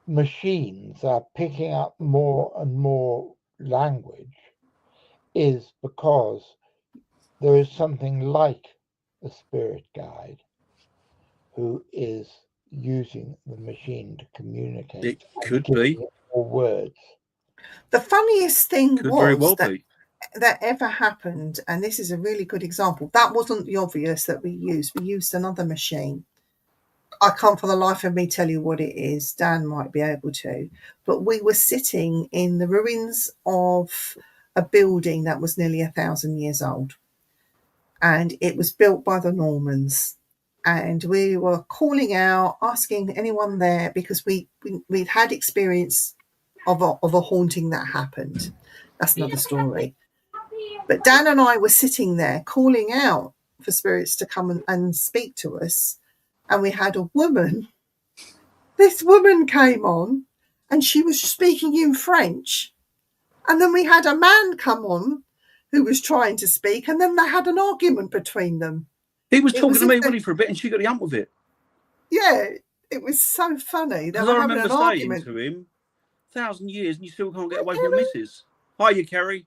machines are picking up more and more language is because there is something like a spirit guide who is using the machine to communicate. It could be. More words. The funniest thing that ever happened, and this is a really good example, that wasn't the Obvulus that we used. We used another machine. I can't for the life of me tell you what it is. Dan might be able to. But we were sitting in the ruins of a building that was nearly 1,000 years old. And it was built by the Normans. And we were calling out, asking anyone there, because we'd had experience of a haunting that happened. That's another story. But Dan and I were sitting there calling out for spirits to come and speak to us. And we had a woman. This woman came on and she was speaking in French. And then we had a man come on who was trying to speak. And then they had an argument between them. He was talking to me really for a bit and she got the hump with it. Yeah, it was so funny. Because I remember saying to him, 1,000 years and you still can't get away from your missus. Hiya, Kerry.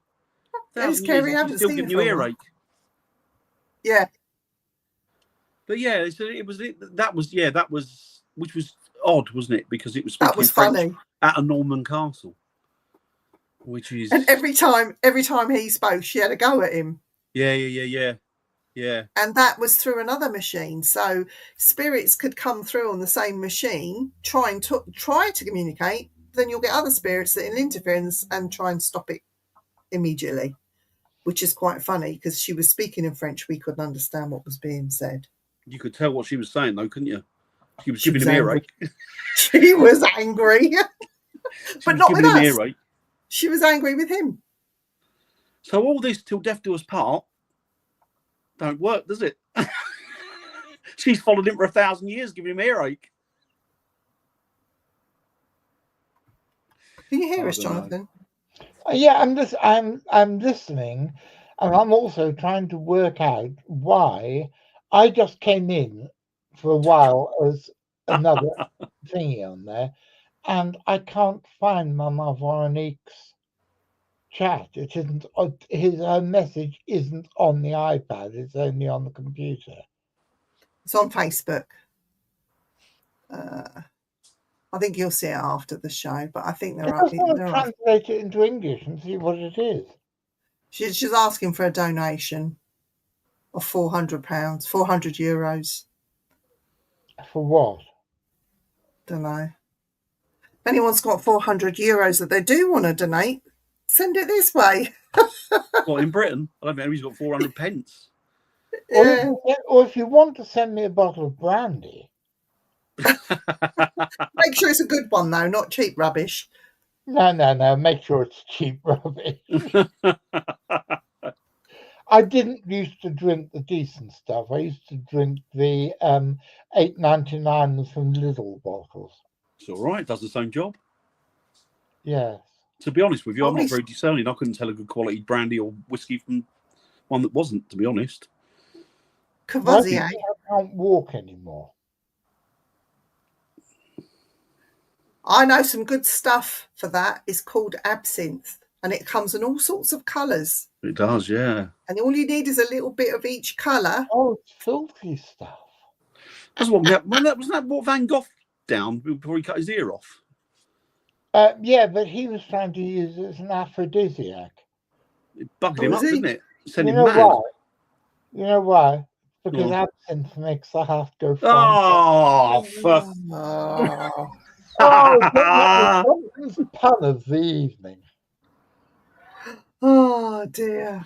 1,000 years and she's still giving you earache. Yeah. But yeah, so that was which was odd, wasn't it? Because it was speaking that was French funny at a Norman castle, which is. And every time he spoke, she had a go at him. Yeah. And that was through another machine, so spirits could come through on the same machine, try to communicate. Then you'll get other spirits that will interfere and try and stop it immediately, which is quite funny because she was speaking in French. We couldn't understand what was being said. You could tell what she was saying, though, couldn't you? She was giving him earache. She was angry. But not with us. Earache. She was angry with him. So all this till death do us part don't work, does it? She's followed him for 1,000 years, giving him earache. Can you hear us, Jonathan? Yeah, I'm listening, and I'm also trying to work out why I just came in for a while as another thingy on there, and I can't find Mama Veronique's chat. It isn't. Her message isn't on the iPad. It's only on the computer. It's on Facebook. I think you'll see it after the show, but I think I just want to translate it into English and see what it is. She's asking for a donation of £400, €400. For what? Don't know. If anyone's got €400 that they do want to donate, send it this way. Well, in Britain, I don't think anybody's got 400 pence. Yeah. Or if you want to send me a bottle of brandy. Make sure it's a good one, though, not cheap rubbish. No. Make sure it's cheap rubbish. I didn't used to drink the decent stuff. I used to drink the $8.99 from Lidl bottles. It's all right. It does the same job. Yes. To be honest with you, I'm not very discerning. I couldn't tell a good quality brandy or whiskey from one that wasn't, to be honest. Cavazier. I can't walk anymore. I know some good stuff for that. It's called absinthe, and it comes in all sorts of colours. It does, yeah. And all you need is a little bit of each colour. Oh, it's filthy stuff. That's what wasn't that what Van Gogh down before he cut his ear off? Yeah, but he was trying to use it as an aphrodisiac. It bugged him up, didn't it? Sent him mad. Why? You know why? Because absinthe makes the heart go fast. That's the pun of the evening. Oh, dear.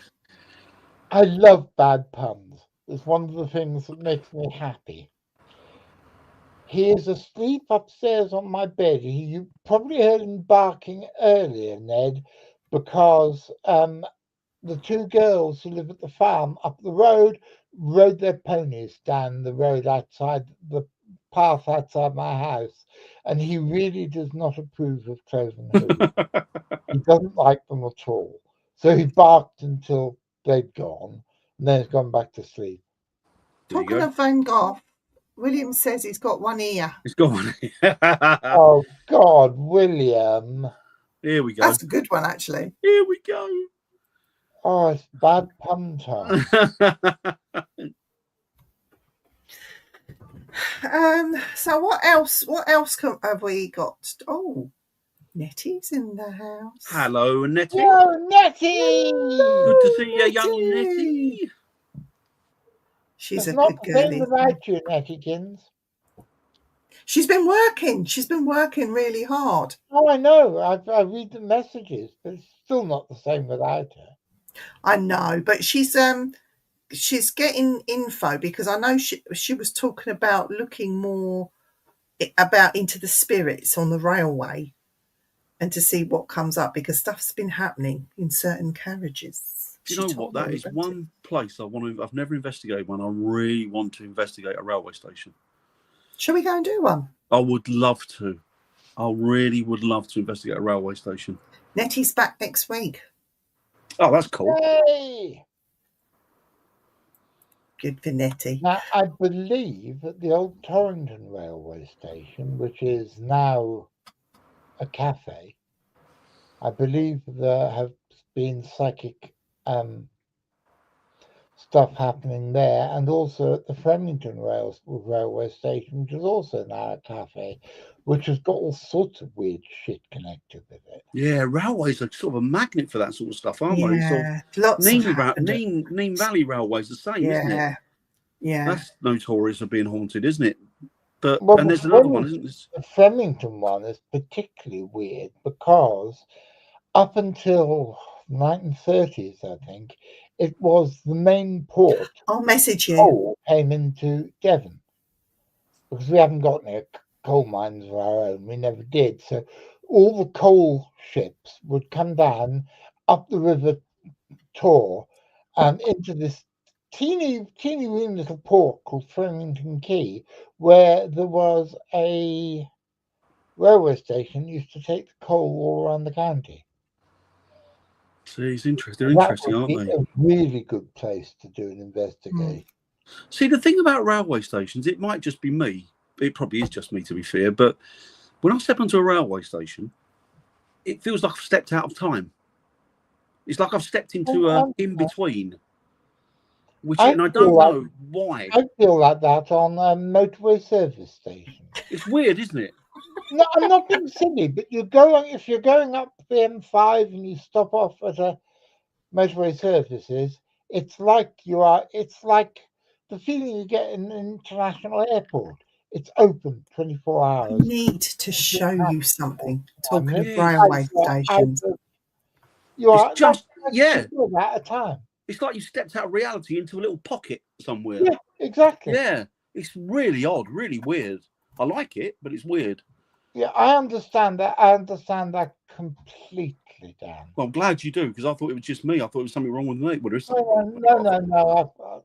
I love bad puns. It's one of the things that makes me happy. He is asleep upstairs on my bed. You probably heard him barking earlier, Ned, because the two girls who live at the farm up the road rode their ponies down the road outside the path outside my house, and he really does not approve of cloven hooves. He doesn't like them at all. So he barked until they'd gone, and then he's gone back to sleep. Talking of Van Gogh, William says he's got one ear. He's got one ear. Oh, God, William. Here we go. That's a good one, actually. Here we go. Oh, it's bad pun time. So what else have we got? Oh, Nettie's in the house. Hello, Nettie. Hello, Nettie. Good to see you, young Nettie. She's it's a not good the girl. thing about you, Nettiekins. She's been working. She's been working really hard. Oh, I know. I read the messages, but it's still not the same without her. I know, but she's getting info because I know she was talking about looking more about into the spirits on the railway and to see what comes up because stuff's been happening in certain carriages. Do you know what? That is one place I've never investigated one. I really want to investigate a railway station. Shall we go and do one? I would love to. I really would love to investigate a railway station. Nettie's back next week. Oh, that's cool. Yay! Good for Nettie. Now, I believe at the old Torrington railway station, which is now a cafe, I believe there have been psychic stuff happening there, and also at the Flemington railway station, which is also now a cafe, which has got all sorts of weird shit connected with it. Yeah, railways are sort of a magnet for that sort of stuff, aren't they? Yeah, lots of Nîmes Valley Railway's the same, isn't it? Yeah. That's notorious for being haunted, isn't it? But well, and there's another one, isn't there? The Flemington one is particularly weird because up until 1930s, I think, it was the main port. I'll message you. Coal came into Devon because we haven't got any coal mines of our own. We never did. So all the coal ships would come down up the River Tor into this teeny weeny little port called Flemington Quay, where there was a railway station used to take the coal all around the county. See, it's interesting. They're interesting, aren't they? A really good place to do an investigation. See, the thing about railway stations, it might just be me. It probably is just me, to be fair. But When I step onto a railway station, it feels like I've stepped out of time. It's like I've stepped into a in-between, and I don't know why. I feel like that on motorway service stations. It's weird, isn't it? No, I'm not being silly, but if you're going up the M5 and you stop off at a motorway services, it's like the feeling you get in an international airport. It's open 24 I hours. need to show you something. Talking of Yeah. railway stations. It's just at a time. It's like you stepped out of reality into a little pocket somewhere. Yeah, exactly. Yeah, it's really odd, really weird. I like it, but it's weird. Yeah, I understand that. I understand that completely, Dan. Well, I'm glad you do, because I thought it was just me. I thought there was something wrong with me. Well, there is something No.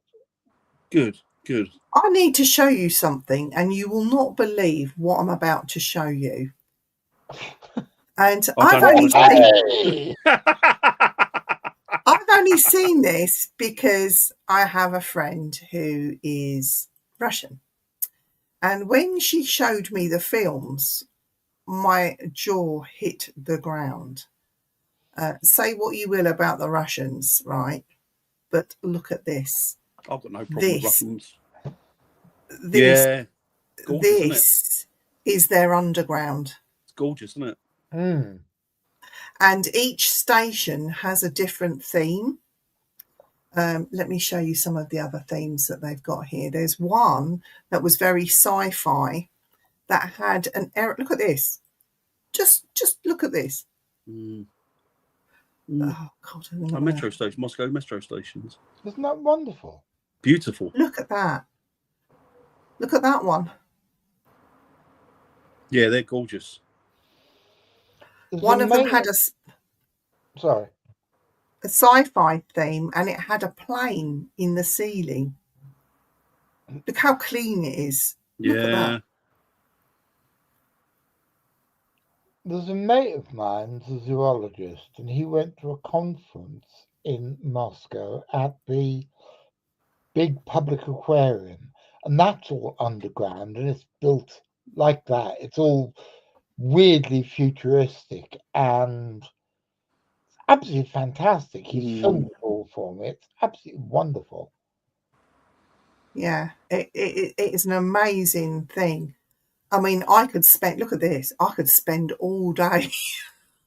Good. I need to show you something, and you will not believe what I'm about to show you. And I've only seen this because I have a friend who is Russian. And when she showed me the films, my jaw hit the ground. Say what you will about the Russians, right? But look at this. I've got no problem with Russians. This gorgeous, is their underground. It's gorgeous, isn't it? Mm. And each station has a different theme. Let me show you some of the other themes that they've got here. There's one that was very sci-fi that had an error. Look at this. Just look at this. Mm. Oh, God. Metro station, Moscow metro stations. Isn't that wonderful? Beautiful. Look at that. Look at that one. Yeah, they're gorgeous. One of them had a sci-fi theme, and it had a plane in the ceiling. Look how clean it is. Look at that. There's a mate of mine, a zoologist, and he went to a conference in Moscow at the big public aquarium, and that's all underground, and it's built like that. It's all weirdly futuristic and absolutely fantastic. He filmed it all for me. It's absolutely wonderful. Yeah, it is an amazing thing. I mean, I could spend, look at this, I could spend all day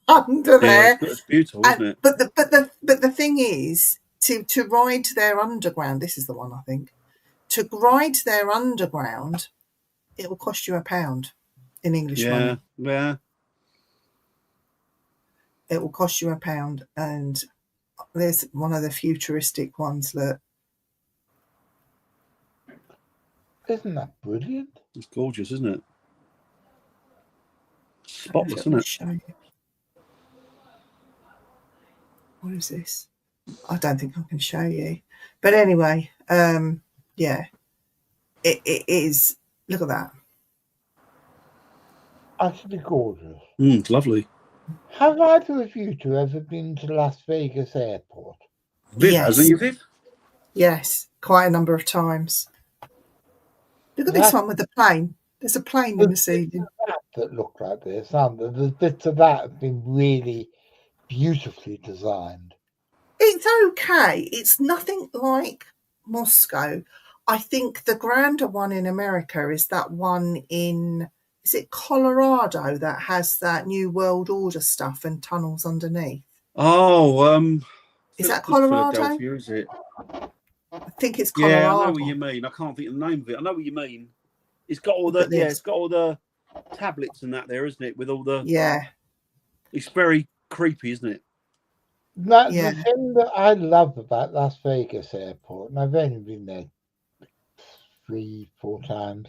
under there. It's beautiful, isn't it? But the thing is, to ride their underground, this is the one I think, to ride their underground, it will cost you £1 in English money. Yeah. It will cost you £1, and there's one of the futuristic ones that. Isn't that brilliant? It's gorgeous, isn't it? Spotless, isn't it? Show you. What is this? I don't think I can show you. But anyway, yeah, it is. Look at that. Absolutely gorgeous. It's lovely. Have either of you two ever been to Las Vegas Airport? Viv, hasn't you, Viv? Yes, quite a number of times. Look at this one with the plane. There's a plane in the ceiling. That look like this, aren't there? The bits of that have been really beautifully designed. It's okay. It's nothing like Moscow. I think the grander one in America is that one in, is it Colorado, that has that New World Order stuff and tunnels underneath? Oh, is that Colorado? Philadelphia, is it? I think it's Colorado. Yeah, I know what you mean. I can't think of the name of it. I know what you mean. It's got all the it's got all the tablets and that there, isn't it? With all the It's very creepy, isn't it? The thing that I love about Las Vegas Airport, and I've only been there 3-4 times,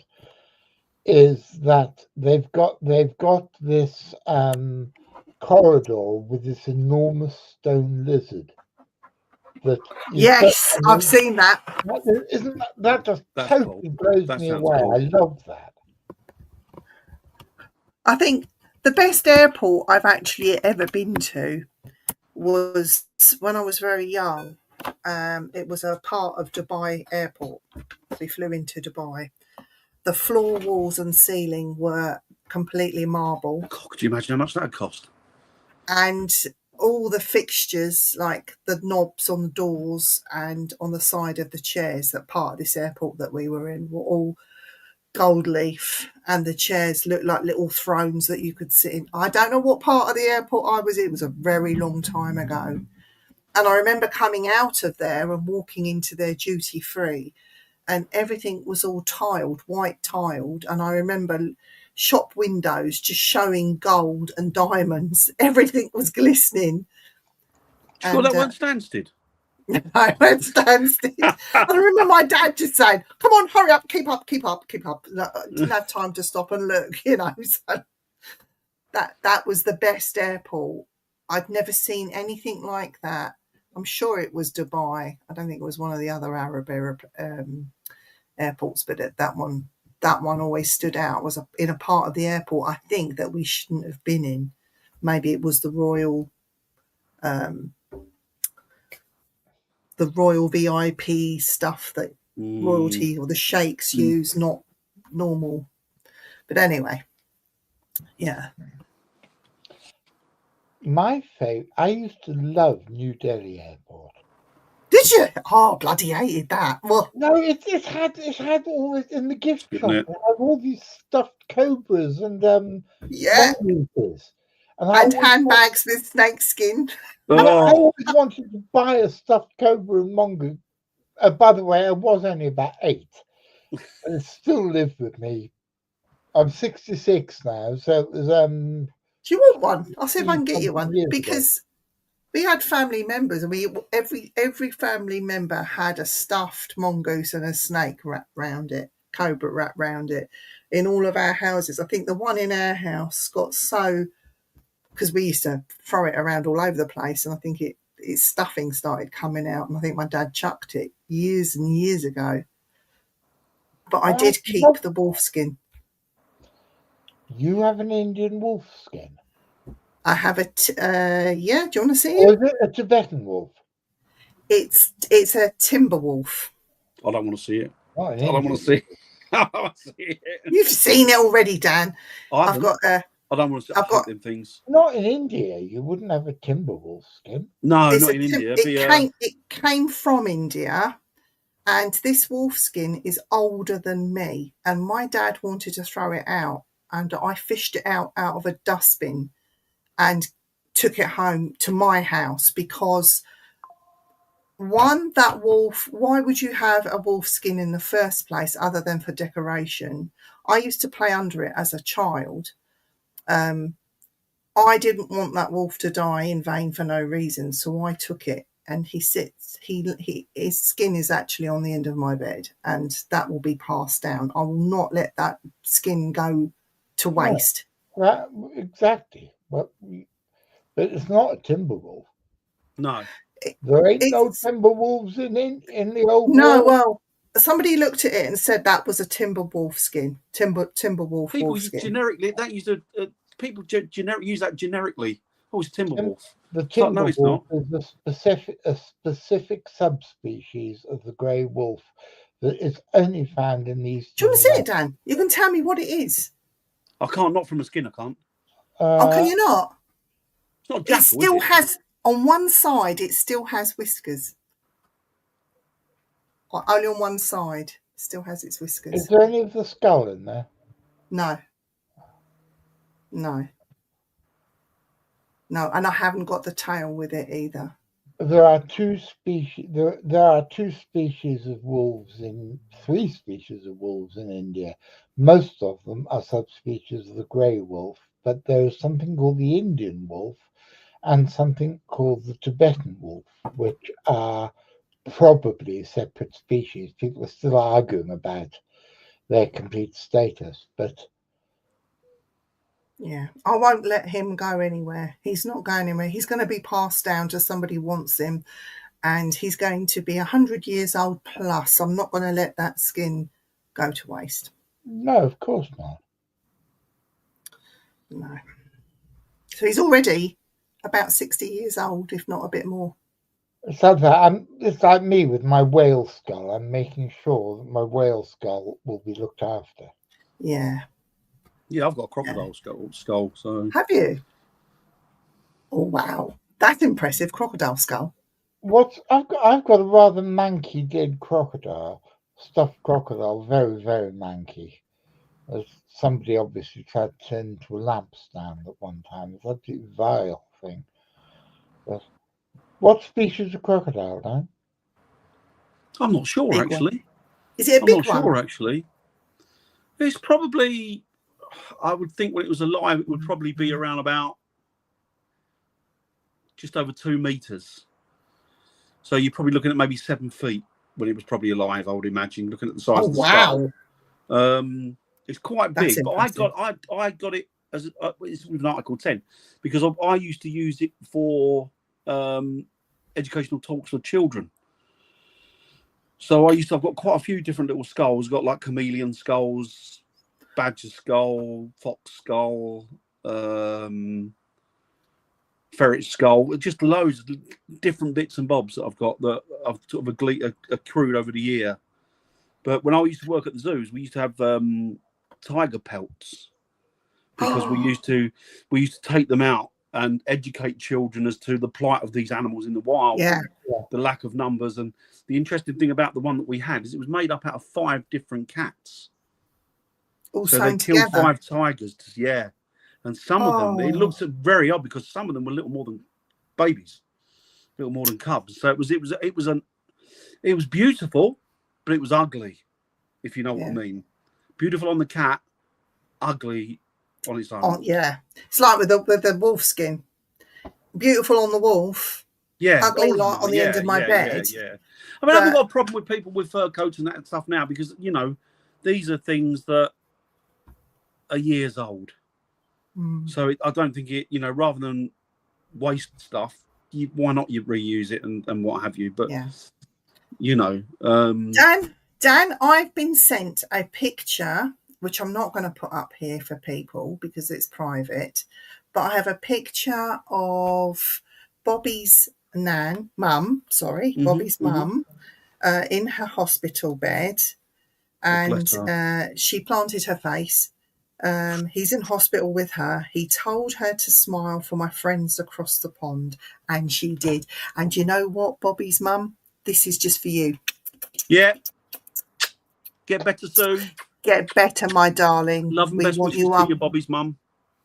is that they've got this corridor with this enormous stone lizard. Yes, I've seen that. Isn't that just totally blows me away? Cool. I love that. I think the best airport I've actually ever been to was when I was very young. It was a part of Dubai Airport. We flew into Dubai. The floor, walls and ceiling were completely marble. God, could you imagine how much that'd cost? And all the fixtures, like the knobs on the doors and on the side of the chairs, that part of this airport that we were in, were all gold leaf, and the chairs looked like little thrones that you could sit in. I don't know what part of the airport I was in. It was a very long time ago. And I remember coming out of there and walking into their duty free, and everything was all tiled, white tiled. And I remember shop windows just showing gold and diamonds. Everything was glistening. Do you call that one Stansted? I went standstill. I remember my dad just saying, "Come on, hurry up, keep up, keep up, keep up." Didn't have time to stop and look, you know. So that was the best airport. I'd never seen anything like that. I'm sure it was Dubai. I don't think it was one of the other Arab airports, but that one always stood out. It was in a part of the airport, I think, that we shouldn't have been in. Maybe it was the royal VIP stuff that royalty or the sheikhs use, not normal. But anyway, yeah. My favourite, I used to love New Delhi Airport. Did you? Oh, bloody hated that. Well, no, it had all this in the gift shop. It had all these stuffed cobras and mongooses. And handbags with snake skin. I always wanted to buy a stuffed cobra and mongoose. By the way, I was only about 8. And it still lived with me. I'm 66 now, so it was Do you want one? I'll see if I can get you one, because we had family members, and every family member had a stuffed mongoose and a snake wrapped round it, cobra wrapped round it, in all of our houses. I think the one in our house got so, because we used to throw it around all over the place, and I think its stuffing started coming out, and I think my dad chucked it years and years ago. But I did keep the wolf skin. You have an Indian wolf skin? I have yeah, do you want to see it? Or is it a Tibetan wolf? It's a timber wolf. I don't want to see it. I don't want to see it. I don't want to see it. You've seen it already, Dan. I've got I don't want to see. I've got them things. Not in India. You wouldn't have a timber wolf skin. No, not in India. It came from India, and this wolf skin is older than me. And my dad wanted to throw it out, and I fished it out of a dustbin and took it home to my house, because that wolf, why would you have a wolf skin in the first place other than for decoration? I used to play under it as a child. I didn't want that wolf to die in vain for no reason, so I took it, and his skin is actually on the end of my bed, and that will be passed down. I will not let that skin go to waste. Exactly. But it's not a timber wolf. No. There ain't no timber wolves in the old No, world. well, somebody looked at it and said that was a timber wolf skin. Timber wolf. People wolf skin. generically that use people use that generically. Oh, it's timber wolf. The timber wolf is a specific subspecies of the grey wolf that is only found in these. Do you want to see it, Dan? You can tell me what it is. I can't. Not from the skin. I can't. Can you not? It's not jackal. It still has, on one side, it still has whiskers. Only on one side, it still has its whiskers. Is there any of the skull in there? No. No. No, and I haven't got the tail with it either. There are 2 species. There are 2 species of wolves 3 species of wolves in India. Most of them are subspecies of the grey wolf, but there is something called the Indian wolf and something called the Tibetan wolf, which are probably separate species. People are still arguing about their complete status, but yeah, I won't let him go anywhere. He's not going anywhere. He's going to be passed down to somebody who wants him, and he's going to be 100 years old plus. I'm not going to let that skin go to waste. No, of course not. No. So he's already about 60 years old, if not a bit more. It's like me with my whale skull. I'm making sure that my whale skull will be looked after. Yeah. Yeah, I've got a crocodile skull. So Have you? Oh wow, that's impressive. Crocodile skull. I've got a rather manky dead crocodile, stuffed crocodile, very very manky. As somebody obviously tried to turn into a lampstand at one time. It's an absolutely vile thing. But what species of crocodile, Dan? I'm not sure Big one. actually. Is it a I'm big not one? sure actually. It's probably, I would think when it was alive, it would probably be around about just over 2 meters. So you're probably looking at maybe 7 feet when it was probably alive, I would imagine, looking at the size Oh of the wow, skull. It's quite that's big, but impressive. I got it as it's with an Article 10 because I used to use it for educational talks for children. So I've got quite a few different little skulls. I've got like chameleon skulls, badger skull, fox skull, ferret skull, just loads of different bits and bobs that I've got that I've sort of accrued over the year. But when I used to work at the zoos, we used to have tiger pelts because we used to take them out and educate children as to the plight of these animals in the wild, Yeah. the lack of numbers. And the interesting thing about the one that we had is it was made up out of 5 different cats. All So they sewn killed together. 5 tigers. Yeah. And some of them, it looks very odd because some of them were little more than babies, little more than cubs. So it was beautiful, but it was ugly, if you know what I mean. Beautiful on the cat, ugly on its own. Oh yeah, it's like with the wolf skin. Beautiful on the wolf, ugly like on the end of my bed. Yeah. I mean, I haven't got a problem with people with fur coats and that stuff now because these are things that are years old. So I don't think it, rather than waste stuff, why not you reuse it and what have you? But Dan, I've been sent a picture, which I'm not going to put up here for people because it's private, but I have a picture of Bobby's mum, Bobby's mum, in her hospital bed, and she planted her face. He's in hospital with her. He told her to smile for my friends across the pond, and she did. And you know what, Bobby's mum? This is just for you. Yeah. Get better soon. Get better, my darling. Love and best wishes to your Bobby's mum.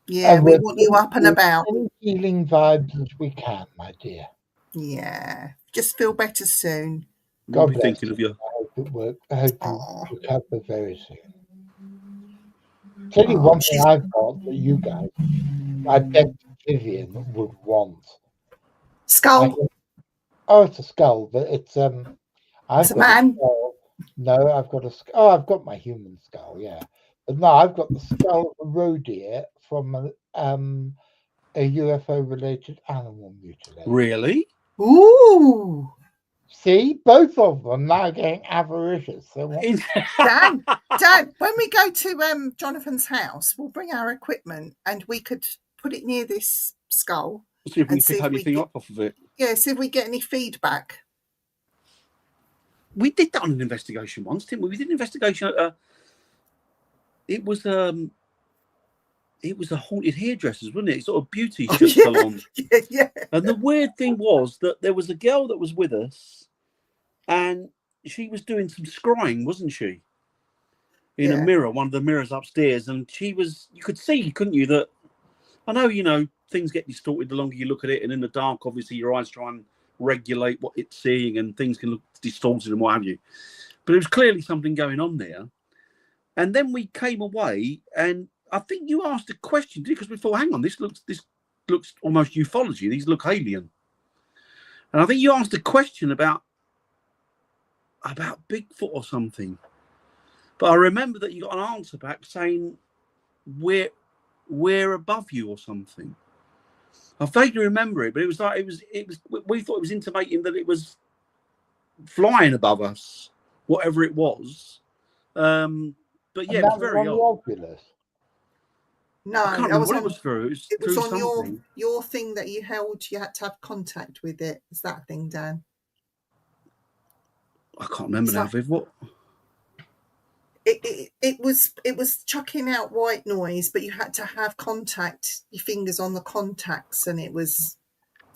Yeah, we want you up and about. Healing vibes as we can, my dear. Yeah. Just feel better soon. We'll be thinking of you. I hope it works. I hope you recover very soon. Tell you one thing I've got that you guys, I bet Vivian would want. Skull. It's a skull, but it's it's a man. No, I've got a skull. Oh, I've got my human skull, yeah. But no, I've got the skull of a roe deer from a UFO-related animal mutilation. Really? Ooh. See, both of them now getting avaricious. So Dan, when we go to Jonathan's house, we'll bring our equipment and we could put it near this skull. See if we can pick anything up off of it. Yeah, see if we get any feedback. We did that on an investigation once, didn't we? We did an investigation. It was a haunted hairdressers, wasn't it? It's sort of beauty salon. Yeah. And the weird thing was that there was a girl that was with us, and she was doing some scrying, wasn't she? In a mirror, one of the mirrors upstairs, and she was. You could see, couldn't you? That I know, things get distorted the longer you look at it, and in the dark, obviously, your eyes try and regulate what it's seeing, and things can look distorted and what have you. But there was clearly something going on there. And then we came away, and I think you asked a question because we thought, hang on, this looks almost ufology. These look alien. And I think you asked a question about Bigfoot or something. But I remember that you got an answer back saying we're above you or something. I vaguely remember it, but it was like we thought it was intimating that it was flying above us, whatever it was. But yeah, it was very odd. No, I can't remember what it was through. It was on your thing that you held. You had to have contact with it. It's that thing, Dan. I can't remember now, Viv. What? It was chucking out white noise, but you had to have your fingers on the contacts, and it was,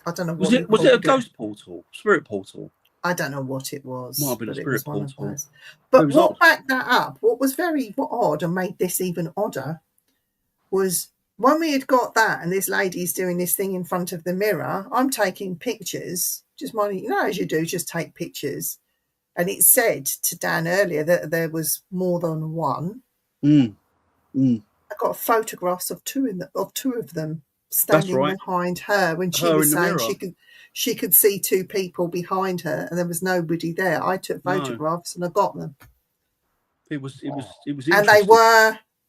I don't know what Was it a ghost portal, spirit portal? I don't know what it was. Might have been a but it spirit was one of portal. those. But was what odd. backed that up, what was very odd and made this even odder, was when we had got that and this lady's doing this thing in front of the mirror, I'm taking pictures, just minding, you know, as you do, just take pictures. And it said to Dan earlier that there was more than one. I got photographs of two of them standing behind her when she was saying she could see two people behind her and there was nobody there. I took photographs and I got them. It was and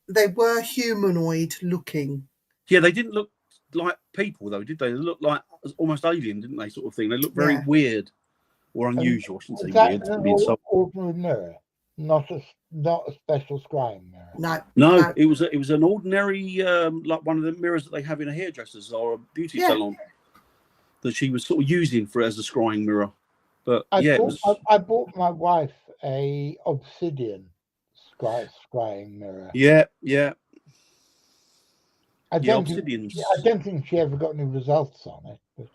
they were humanoid looking. Yeah, they didn't look like people though, did they? They looked like almost alien, didn't they? Sort of thing. They looked very weird or unusual. I shouldn't say weird. An ordinary mirror, not a special scrying mirror. No. It was an ordinary like one of the mirrors that they have in a hairdresser's or a beauty salon that she was sort of using as a scrying mirror. But I bought my wife a obsidian scrying mirror. Yeah. I don't think she ever got any results on it. But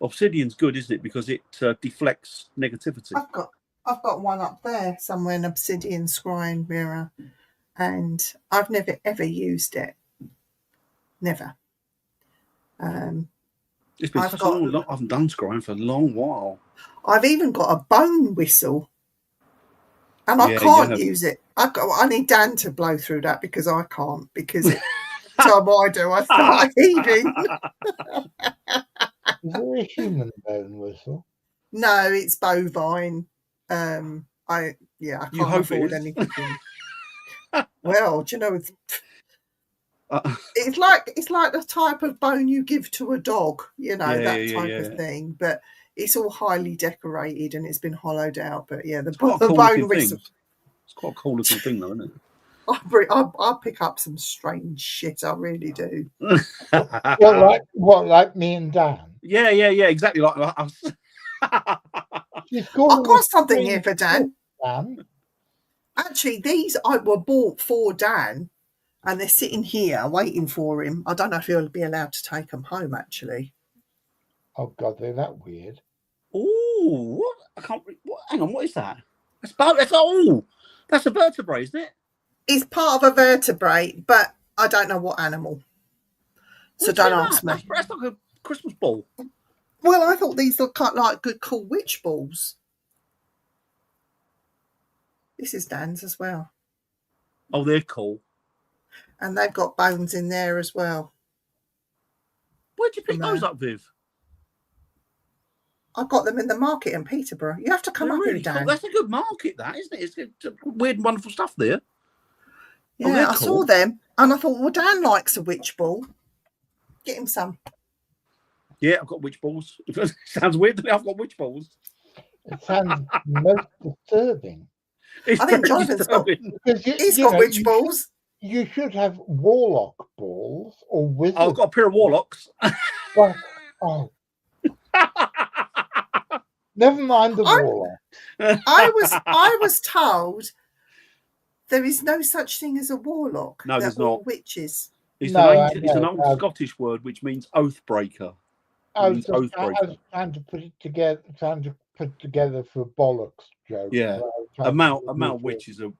obsidian's good, isn't it? Because it deflects negativity. I've got one up there somewhere, an obsidian scrying mirror, and I've never ever used it. Never. It's been so long. I haven't done scrying for a long while. I've even got a bone whistle, and I can't use it. I need Dan to blow through that because I can't. Because every time I do, I start heaving. Is there a human bone whistle? No, it's bovine. I can't afford anything. Well, do you know, it's like the type of bone you give to a dog, you know, that type of thing. But it's all highly decorated and it's been hollowed out. But yeah, the bone whistle. It's quite a cool looking thing, though, isn't it? I'll pick up some strange shit. I really do. like me and Dan? Yeah, exactly like us. I've got something here for Dan. Actually, these were bought for Dan, and they're sitting here waiting for him. I don't know if he'll be allowed to take them home, actually. Oh, God, they're that weird. Oh, what? I can't... hang on, what is that? That's a vertebrae, isn't it? It's part of a vertebrate, but I don't know what animal. So don't ask me. That's like a Christmas ball. Well, I thought these looked like good, cool witch balls. This is Dan's as well. Oh, they're cool. And they've got bones in there as well. Where'd you pick those up, Viv? I got them in the market in Peterborough. You have to come up here, Dan. Cool. That's a good market, that, isn't it? It's weird and wonderful stuff there. Yeah, I saw them. And I thought, well, Dan likes a witch ball. Get him some. Yeah, I've got witch balls. It sounds weird that I've got witch balls. It sounds most disturbing. I think Jonathan's got witch balls. You should have warlock balls or wizard. I've got a pair of warlocks. Never mind the warlock. I was told there is no such thing as a warlock. No, there's not. Witches. It's an old Scottish word which means oath breaker. I was trying to put together for a bollocks joke. Yeah, a male witch is a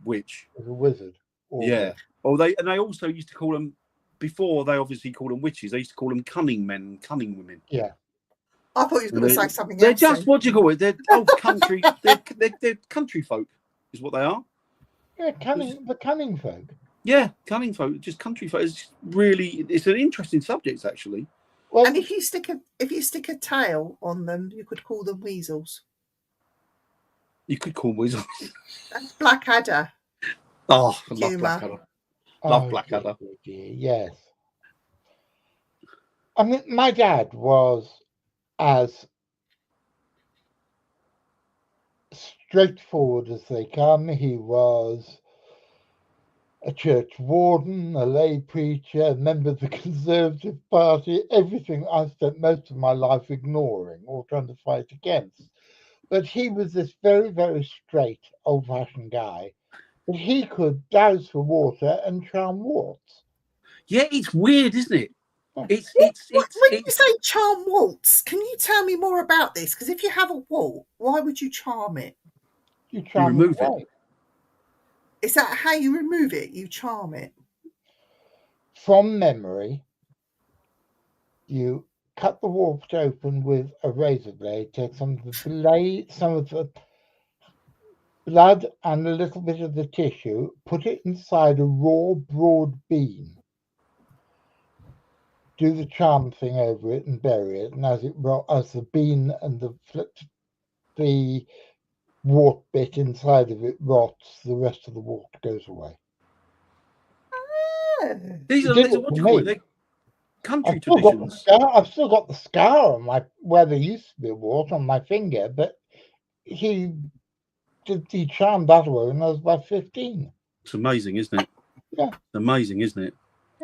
witch. Is a wizard. Yeah. Well, they also used to call them, before they obviously called them witches, they used to call them cunning men and cunning women. Yeah. I thought you were going to say something else. They're just, what do you call it? They're old country. they're country folk, is what they are. Yeah, the cunning folk. Yeah, cunning folk, just country folk. It's an interesting subject, actually. Well, and if you stick a tail on them, you could call them weasels. You could call weasels. That's Blackadder. Oh, I love Blackadder. Love Blackadder. Yes. I mean, my dad was as straightforward as they come. He was a church warden, a lay preacher, a member of the Conservative Party, everything I spent most of my life ignoring or trying to fight against. But he was this very, very straight, old-fashioned guy. But he could douse the water and charm warts. Yeah, it's weird, isn't it? When you It's say charm waltz, can you tell me more about this? Because if you have a wart, why would you charm it? You charm remove it away. Is that how you remove it? You charm it? From memory, you cut the wart open with a razor blade, take some of the blood and a little bit of the tissue, put it inside a raw, broad bean. Do the charm thing over it and bury it, and as the bean and the wart bit inside of it rots, the rest of the wart goes away. these are what do you call it? They're country traditions. I've still got the scar on where there used to be a wart on my finger, but he charmed that away when I was about 15. It's amazing, isn't it? Yeah. It's amazing, isn't it?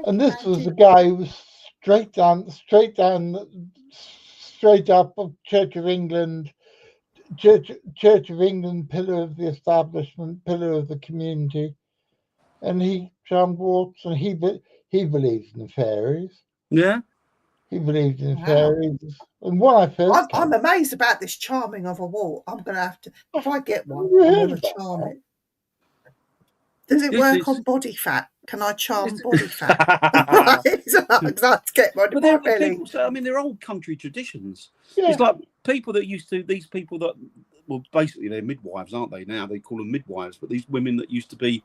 And this was a guy who was straight up of Church of England, pillar of the establishment, pillar of the community, and he charmed warts, and he believed in fairies. Yeah, he believed in fairies. And when I first, I'm amazed about this charming of a wart. I'm going to have to, if I get one, I'm going to charm it. Does it work on body fat? Can I charm body fat? I'd like to get one. But they're people, they're old country traditions. Yeah. It's like people that used to, these people that, well, basically they're midwives, aren't they? Now they call them midwives, but these women that used to be,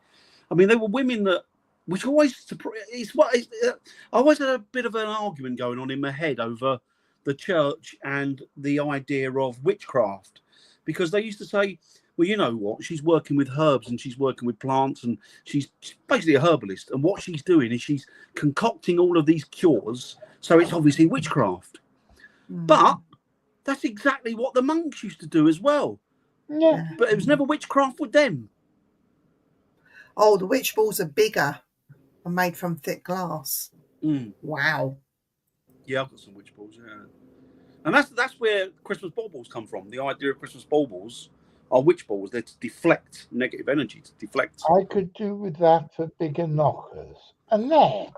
they were women that, which always, I always had a bit of an argument going on in my head over the church and the idea of witchcraft, because they used to say, well, you know what? She's working with herbs and she's working with plants and she's basically a herbalist. And what she's doing is she's concocting all of these cures. So it's obviously witchcraft. But that's exactly what the monks used to do as well. Yeah. But it was never witchcraft with them. Oh, the witch balls are bigger and made from thick glass. Wow. Yeah, I've got some witch balls, yeah. And that's where Christmas baubles come from. The idea of Christmas baubles are witch balls. They're to deflect negative energy, to deflect. I could do with that for bigger knockers. And that.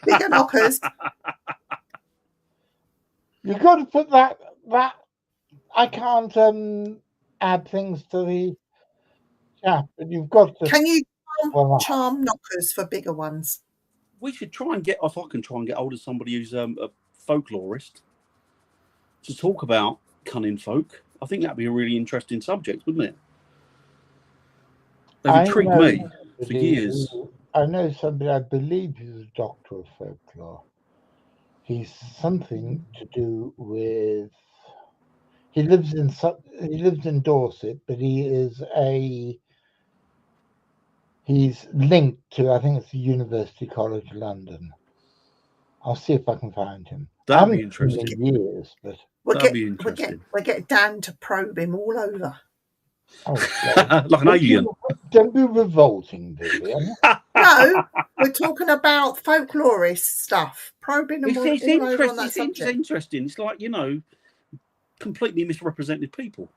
Bigger knockers. You've got to put that. I can't add things to the chat, but you've got to. Can you charm knockers for bigger ones? We should try and if I can try and get hold of somebody who's a folklorist to talk about cunning folk. I think that'd be a really interesting subject, wouldn't it? They've intrigued me for years. I know somebody, I believe he's a doctor of folklore. He's something to do with. He lives in Dorset, but he's linked to, I think it's the University College London. I'll see if I can find him. That'd be interesting. Years, but We'll get Dan to probe him all over. Oh, like an alien. Don't be revolting, Vivian. No, we're talking about folklorist stuff. Probing them all over on that subject. It's interesting. It's like, completely misrepresented people.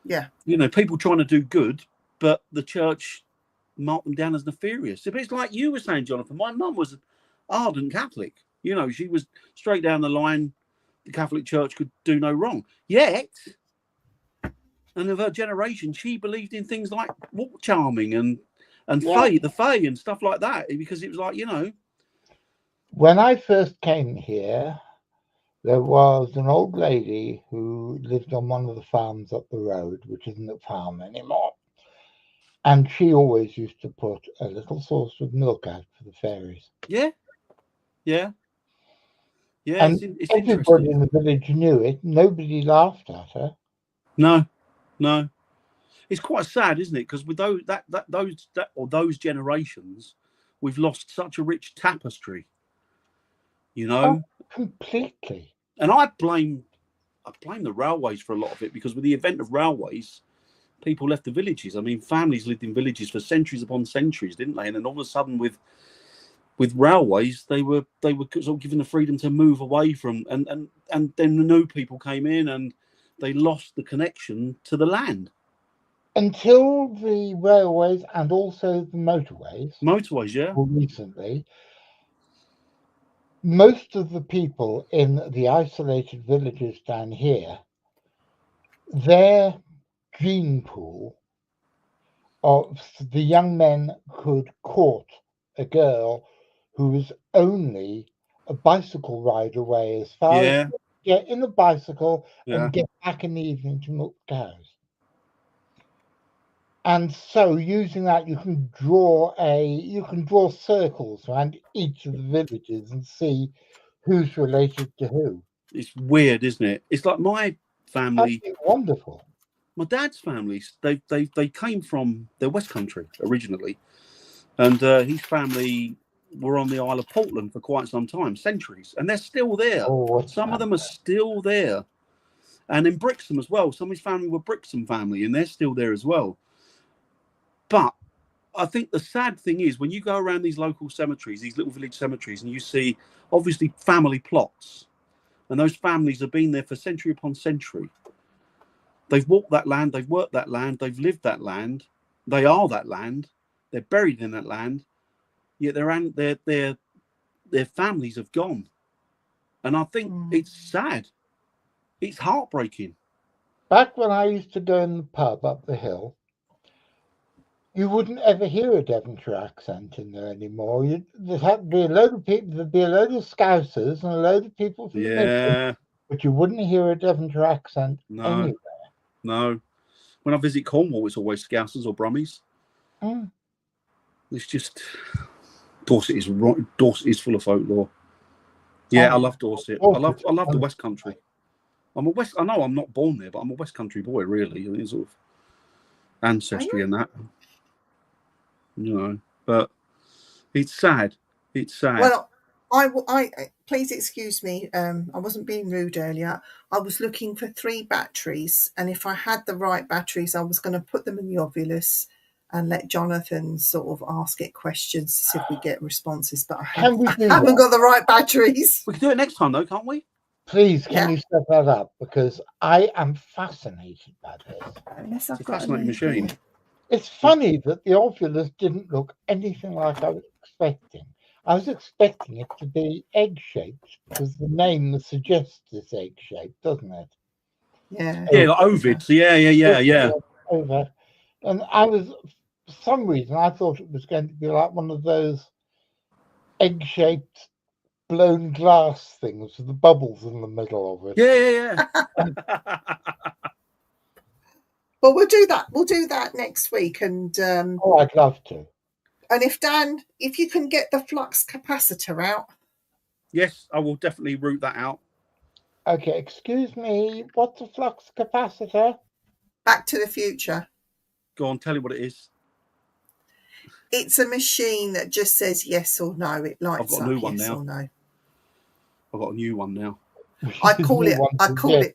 Yeah. People trying to do good, but the church marked them down as nefarious. But it's like you were saying, Jonathan, my mum was an ardent Catholic. She was straight down the line. The Catholic Church could do no wrong. Yet, and of her generation, she believed in things like wart charming and the fae and stuff like that, because it was like, When I first came here, there was an old lady who lived on one of the farms up the road, which isn't a farm anymore. And she always used to put a little sauce of milk out for the fairies. Yeah. Yeah. Yeah, and it's everybody in the village knew it. Nobody laughed at her. No. It's quite sad, isn't it? Because with those generations, we've lost such a rich tapestry. Oh, completely. And I blame the railways for a lot of it, because with the advent of railways, people left the villages. Families lived in villages for centuries upon centuries, didn't they? And then all of a sudden, with railways, they were sort of given the freedom to move away from, and then the new people came in and they lost the connection to the land. until the railways and also the Motorways, yeah. more recently, most of the people in the isolated villages down here, their gene pool of the young men could court a girl who was only a bicycle ride away, as far as Yeah, get in a bicycle yeah. and get back in the evening to milk cows. And so using that you can draw circles around each of the villages and see who's related to who. It's weird, isn't it? It's like my family, Absolutely wonderful. my dad's family. They came from the West Country originally, and his family were on the Isle of Portland for quite some time, centuries, and they're still there. Oh, what's Some of that? them are still there, and in Brixham as well. Some of his family were Brixham family, and they're still there as well. But I think the sad thing is when you go around these local cemeteries, these little village cemeteries, and you see obviously family plots, and those families have been there for century upon century. They've walked that land, they've worked that land, they've lived that land, they are that land, they're buried in that land, yet their families have gone. And I think it's sad. It's heartbreaking. Back when I used to go in the pub up the hill, you wouldn't ever hear a Devonshire accent in there anymore. There'd have to be a load of people, there'd be a load of Scousers and a load of people from the Midlands, Yeah, but you wouldn't hear a Devonshire accent anywhere. no. When I visit Cornwall, it's always Scousers or Brummies. Mm. It's just Dorset is full of folklore. Yeah, I love Dorset. I love the West Country. I know I'm not born there, but I'm a West Country boy, really. I mean, sort of ancestry and that. But it's sad. It's sad. Well, I please excuse me. I wasn't being rude earlier. I was looking for 3 batteries, and if I had the right batteries, I was going to put them in the Ovilus and let Jonathan sort of ask it questions to see if we get responses. But I haven't got the right batteries. We can do it next time, though, can't we? Please, can you set that up? Because I am fascinated by this. Unless I've It's a fascinating machine. It's funny that the Ovilus didn't look anything like I was expecting. I was expecting it to be egg-shaped because the name suggests it's egg-shaped, doesn't it? Yeah. Yeah, like Ovids. Yeah. Over. And I was, for some reason, I thought it was going to be like one of those egg-shaped blown glass things with the bubbles in the middle of it. Yeah. But we'll do that. We'll do that next week. And I'd love to. And if you can get the flux capacitor out. Yes, I will definitely route that out. Okay, excuse me. What's a flux capacitor? Back to the Future. Go on, tell me what it is. It's a machine that just says yes or no. It lights up yes or no. I've got a new one now. I call it.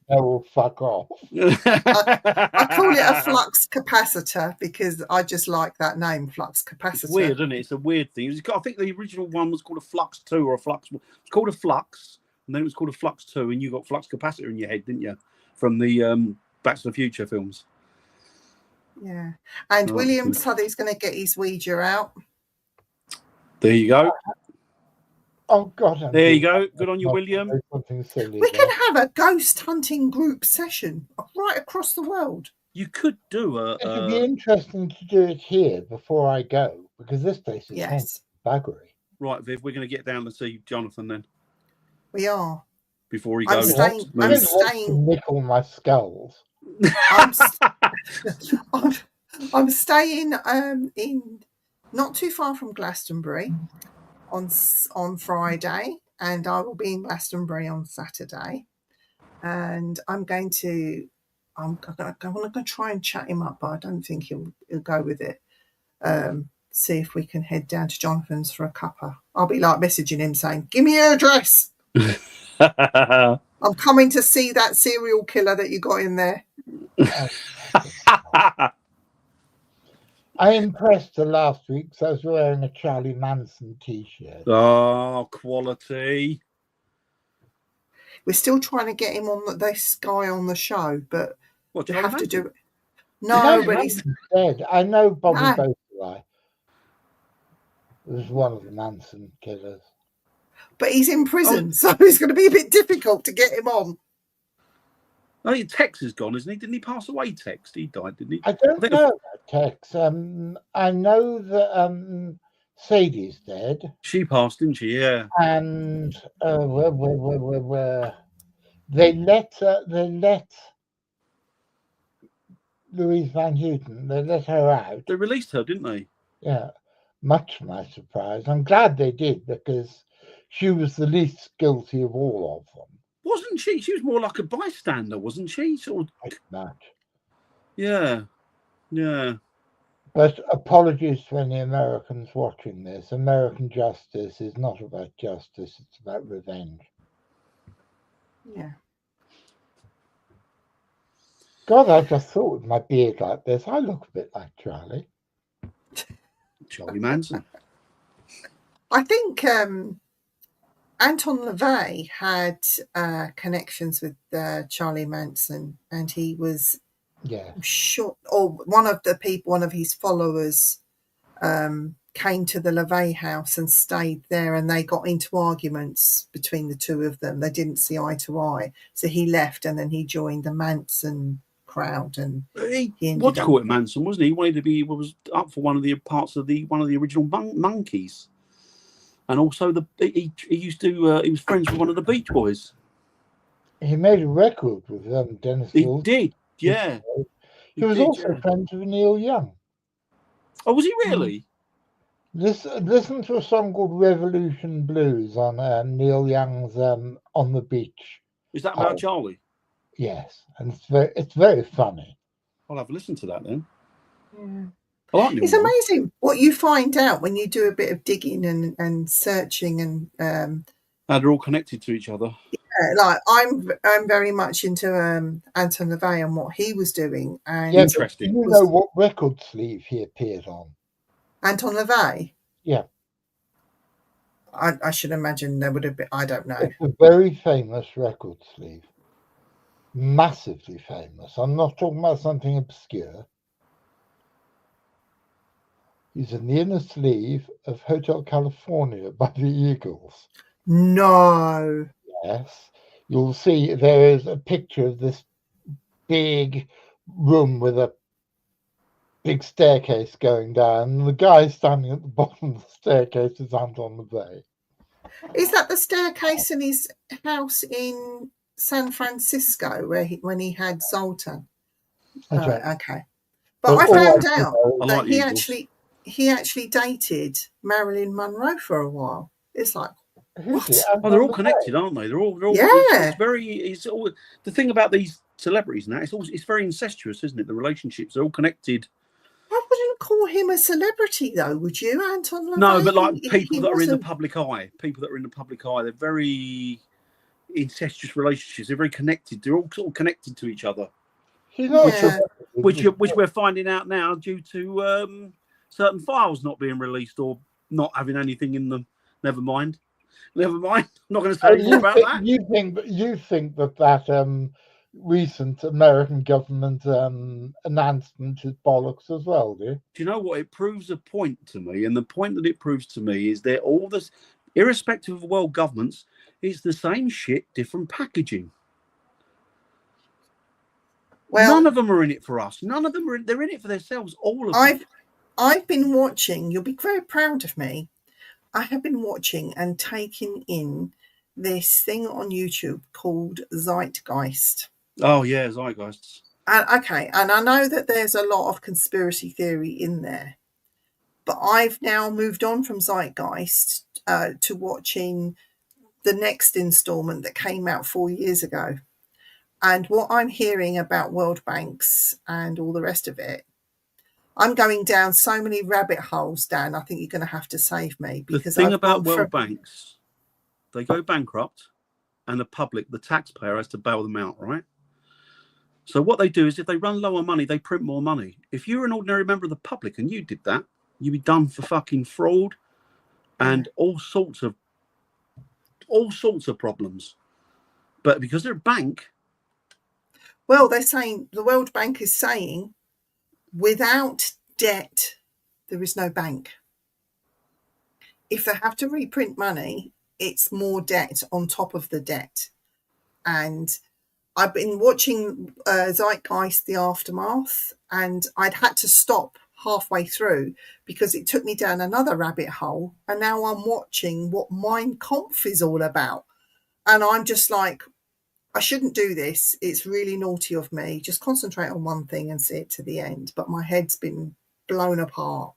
No, fuck off. I call it a flux capacitor because I just like that name, flux capacitor. It's weird, isn't it? It's a weird thing. I think the original one was called a Flux 2 or a Flux. It's called a Flux, and then it was called a Flux 2, and you got flux capacitor in your head, didn't you? From the Back to the Future films. Yeah, and William Southey's going to get his Ouija out. There you go. Oh God! There you go. Good on you, William. We can have a ghost hunting group session right across the world. You could do It would be interesting to do it here before I go because this place is buggery. Right, Viv, we're going to get down and see Jonathan then. We are. Before he goes. I'm staying. Nickel my skulls. I'm staying in not too far from Glastonbury on Friday, and I will be in Glastonbury on Saturday. And I'm going to try and chat him up, but I don't think he'll go with it. See if we can head down to Jonathan's for a cuppa. I'll be like messaging him saying, "Give me your address. I'm coming to see that serial killer that you got in there." I impressed her last week because I was wearing a Charlie Manson t-shirt. Oh, quality. We're still trying to get him on this guy on the show, but what, you have to do it. No, but he's Manson's dead. I know Bobby no, Beausoleil was one of the Manson killers. but he's in prison, so it's going to be a bit difficult to get him on. I think Tex is gone, isn't he? Didn't he pass away, Tex? He died, didn't he? I don't know about Tex. I know that Sadie's dead. She passed, didn't she? Yeah. And they let Louise Van Houten, they let her out. They released her, didn't they? Yeah, much to my surprise. I'm glad they did, because she was the least guilty of all of them. Wasn't she? She was more like a bystander, wasn't she? Sort of. Pretty much. Yeah. Yeah. But apologies to any Americans watching this. American justice is not about justice, it's about revenge. Yeah. God, I just thought with my beard like this, I look a bit like Charlie. Charlie Manson. I think Anton LaVey had connections with Charlie Manson, and he was shot, or one of his followers came to the LaVey house and stayed there, and they got into arguments between the two of them. They didn't see eye to eye, so he left, and then he joined the Manson crowd, and he call it Manson, wasn't he? He wanted to be, was up for one of the parts of one of the original monkeys, and also he used to he was friends with one of the Beach Boys. He made a record with Dennis Wilson. He did, yeah. He was also friends with Neil Young. Oh, was he really? Listen to a song called Revolution Blues on Neil Young's On the Beach. Is that about Charlie? Yes, and it's very funny. I'll have a listen to that then. Yeah. I like Neil It's Young. amazing what you find out when you do a bit of digging and searching, and how they're all connected to each other. Yeah, like I'm very much into Anton LaVey and what he was doing. And interesting. Do you know what record sleeve he appeared on? Anton LaVey? Yeah. I should imagine there would have been, I don't know. It's a very famous record sleeve. Massively famous. I'm not talking about something obscure. He's in the inner sleeve of Hotel California by the Eagles. No. Yes. You'll see there is a picture of this big room with a big staircase going down, and the guy standing at the bottom of the staircase is Anton LaVey. Is that the staircase in his house in San Francisco when he had Zoltan? That's right. Okay. But I found out that like he actually dated Marilyn Monroe for a while. It's like, what? Oh, they're all connected, aren't they? They're all yeah. It's all the thing about these celebrities now. It's very incestuous, isn't it? The relationships are all connected. I wouldn't call him a celebrity, though, would you, Anton LaVey? No, but like people that are in the public eye. People that are in the public eye, they're very incestuous relationships. They're very connected. They're all sort of connected to each other. Which we're finding out now due to certain files not being released or not having anything in them. Never mind. I'm not going to say more about that. You think that recent American government announcement is bollocks as well, do you? Do you know what? It proves a point to me, and the point that it proves to me is that all this, irrespective of world governments, it's the same shit, different packaging. Well, none of them are in it for us. None of them are. They're in it for themselves. All of them. I've been watching. You'll be very proud of me. I have been watching and taking in this thing on YouTube called Zeitgeist. Oh yeah, Zeitgeists. Okay, and I know that there's a lot of conspiracy theory in there, but I've now moved on from Zeitgeist to watching the next installment that came out 4 years ago. And what I'm hearing about world banks and all the rest of it, I'm going down so many rabbit holes, Dan. I think you're going to have to save me. Because the thing about world banks, they go bankrupt and the public, the taxpayer, has to bail them out, right? So what they do is if they run low on money, they print more money. If you're an ordinary member of the public and you did that, you'd be done for fucking fraud and all sorts of problems. But because they're a bank... Well, they're saying, the World Bank is saying without debt, there is no bank. If they have to reprint money, it's more debt on top of the debt. And I've been watching Zeitgeist, The Aftermath, and I'd had to stop halfway through because it took me down another rabbit hole. And now I'm watching what Mein Kampf is all about. And I'm just like, I shouldn't do this. It's really naughty of me. Just concentrate on one thing and see it to the end. But my head's been blown apart.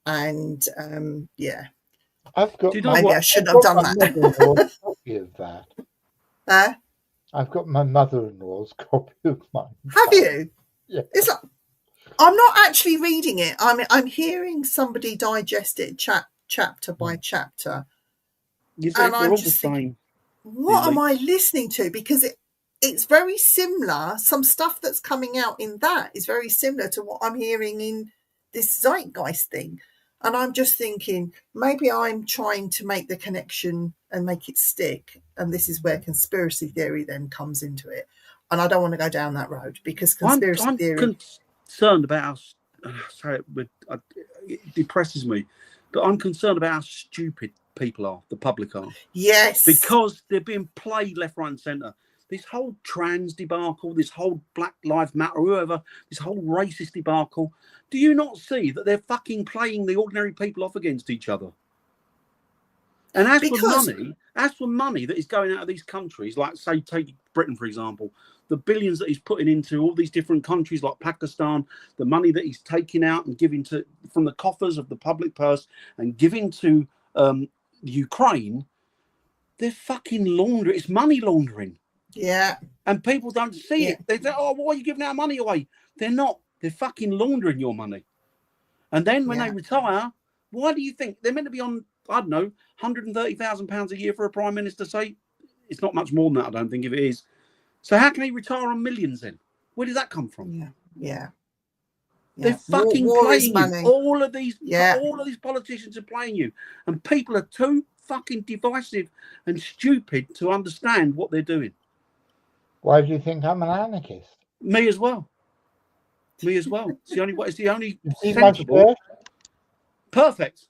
And yeah. I've got maybe I shouldn't have done that. Copy of that. I've got my mother-in-law's copy of mine. Have you? Yeah. It's like, I'm not actually reading it. I'm hearing somebody digest it chapter by chapter. And I'm just thinking, what am I listening to? Because it's very similar. Some stuff that's coming out in that is very similar to what I'm hearing in this Zeitgeist thing. And I'm just thinking, maybe I'm trying to make the connection and make it stick. And this is where conspiracy theory then comes into it. And I don't want to go down that road because conspiracy theory... I'm concerned about it depresses me, but I'm concerned about how stupid people are, the public are. Yes. Because they're being played left, right and centre. This whole trans debacle, this whole Black Lives Matter, whoever, this whole racist debacle, do you not see that they're fucking playing the ordinary people off against each other? And as for money that is going out of these countries, like say take Britain for example, the billions that he's putting into all these different countries like Pakistan, the money that he's taking out and giving to from the coffers of the public purse and giving to Ukraine, they're fucking laundering. It's money laundering. Yeah. And people don't see it. They say, oh, why are you giving our money away? They're not. They're fucking laundering your money. And then when they retire, why do you think they're meant to be on, I don't know, £130,000 a year for a prime minister? Say it's not much more than that, I don't think, if it is. So how can he retire on millions then? Where does that come from? Yeah. They're fucking playing you. All of these politicians are playing you. And people are too fucking divisive and stupid to understand what they're doing. Why do you think I'm an anarchist? Me as well. It's the only sensible. Perfect.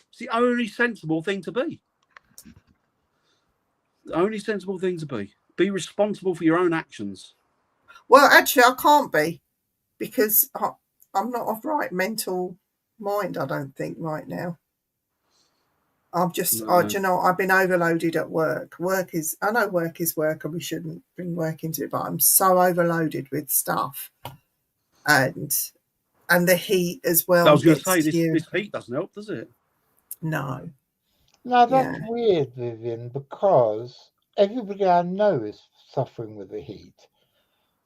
It's the only sensible thing to be. The only sensible thing to be. Be responsible for your own actions. Well, actually, I can't be because I'm not of right mental mind, I don't think, right now. I'm just, I've been overloaded at work. I know work is work and we shouldn't bring work into it, but I'm so overloaded with stuff. And the heat as well. I was going to say, this heat doesn't help, does it? No. No, that's weird, Vivian, because everybody I know is suffering with the heat.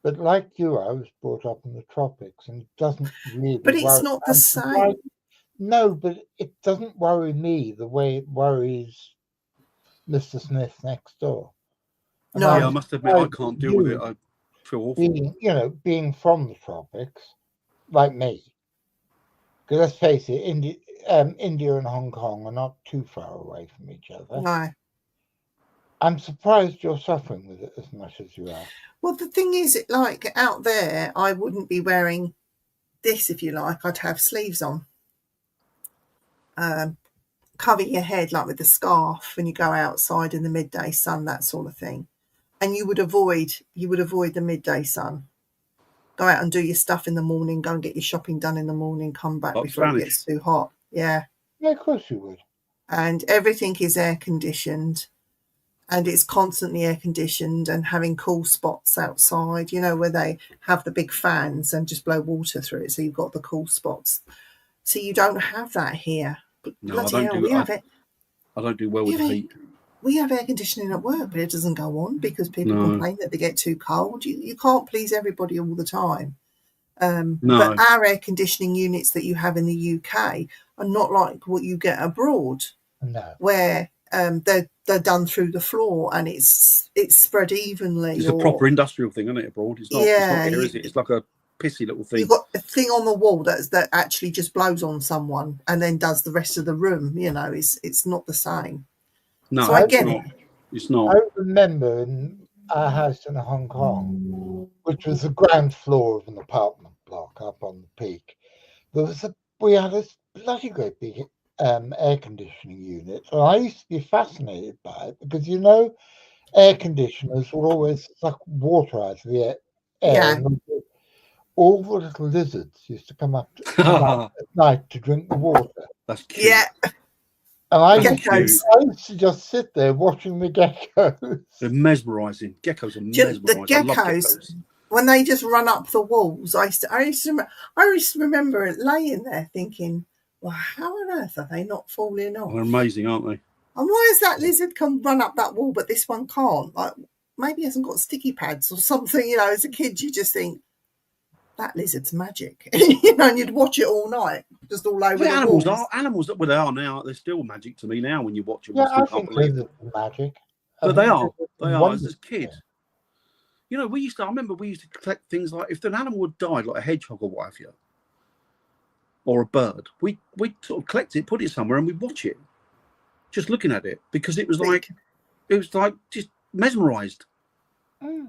But like you, I was brought up in the tropics and it doesn't really But it's not the same. No, but it doesn't worry me the way it worries Mr. Smith next door. And no. I must admit, I can't deal with it. I feel awful. Being from the tropics, like me. Because let's face it, India and Hong Kong are not too far away from each other. No. I'm surprised you're suffering with it as much as you are. Well, the thing is, like out there, I wouldn't be wearing this, if you like. I'd have sleeves on. Cover your head like with a scarf when you go outside in the midday sun, that sort of thing. And you would avoid the midday sun. Go out and do your stuff in the morning, go and get your shopping done in the morning, come back before it gets too hot. Yeah. Yeah, of course you would. And everything is air conditioned. And it's constantly air conditioned and having cool spots outside, where they have the big fans and just blow water through it. So you've got the cool spots. So you don't have that here. No, I don't do well with the heat. We have air conditioning at work, but it doesn't go on because people complain that they get too cold. You can't please everybody all the time. But our air conditioning units that you have in the UK are not like what you get abroad, where they're done through the floor and it's spread evenly. It's a proper industrial thing, isn't it, abroad? It's not here, is it? It's like a pissy little thing. You've got a thing on the wall that actually just blows on someone and then does the rest of the room. It's not the same. No, so I get it. It's not. I remember in our house in Hong Kong, which was the ground floor of an apartment block, park up on the peak, we had a bloody great big air conditioning unit, and I used to be fascinated by it because air conditioners will always suck water out of the air, Yeah. and all the little lizards used to come up at night to drink the water. That's cute. Yeah. And I Geckos. used to just sit there watching the geckos. They're mesmerising. Geckos are The mesmerising. I love geckos, geckos. when they just run up the walls, I used to remember laying there thinking, well, how on earth are they not falling off? They're amazing, aren't they? And why has that lizard come run up that wall, but this one can't? Like, maybe he hasn't got sticky pads or something. As a kid, you just think, that lizard's magic. And you'd watch it all night, just all over the animals walls. Animals that they are now. They're still magic to me now when you watch them. Yeah, I can't think believe lizards are magic. But they are. They are. As a wonderful. kid, I remember we used to collect things like if an animal had died, like a hedgehog or what have you, or a bird, we'd sort of collect it, put it somewhere, and we'd watch it, just looking at it, because it was like just mesmerised. I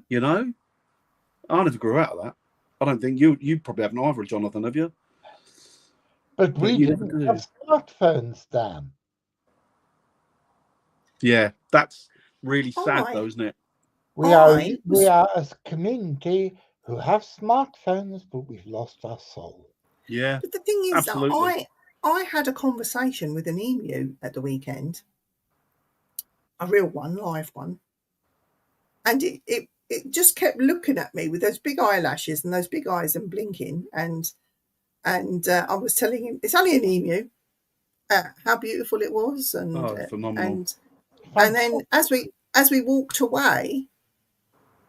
never grew out of that. I don't think you probably haven't either, Jonathan, have you? But we didn't have smartphones, Dan. Yeah, that's really sad, though, isn't it? We are a community who have smartphones, but we've lost our soul. Yeah. But the thing is, absolutely. I had a conversation with an emu at the weekend, a real one, live one, and it just kept looking at me with those big eyelashes and those big eyes and blinking, and I was telling him it's only an emu, how beautiful it was, and phenomenal. And then as we walked away,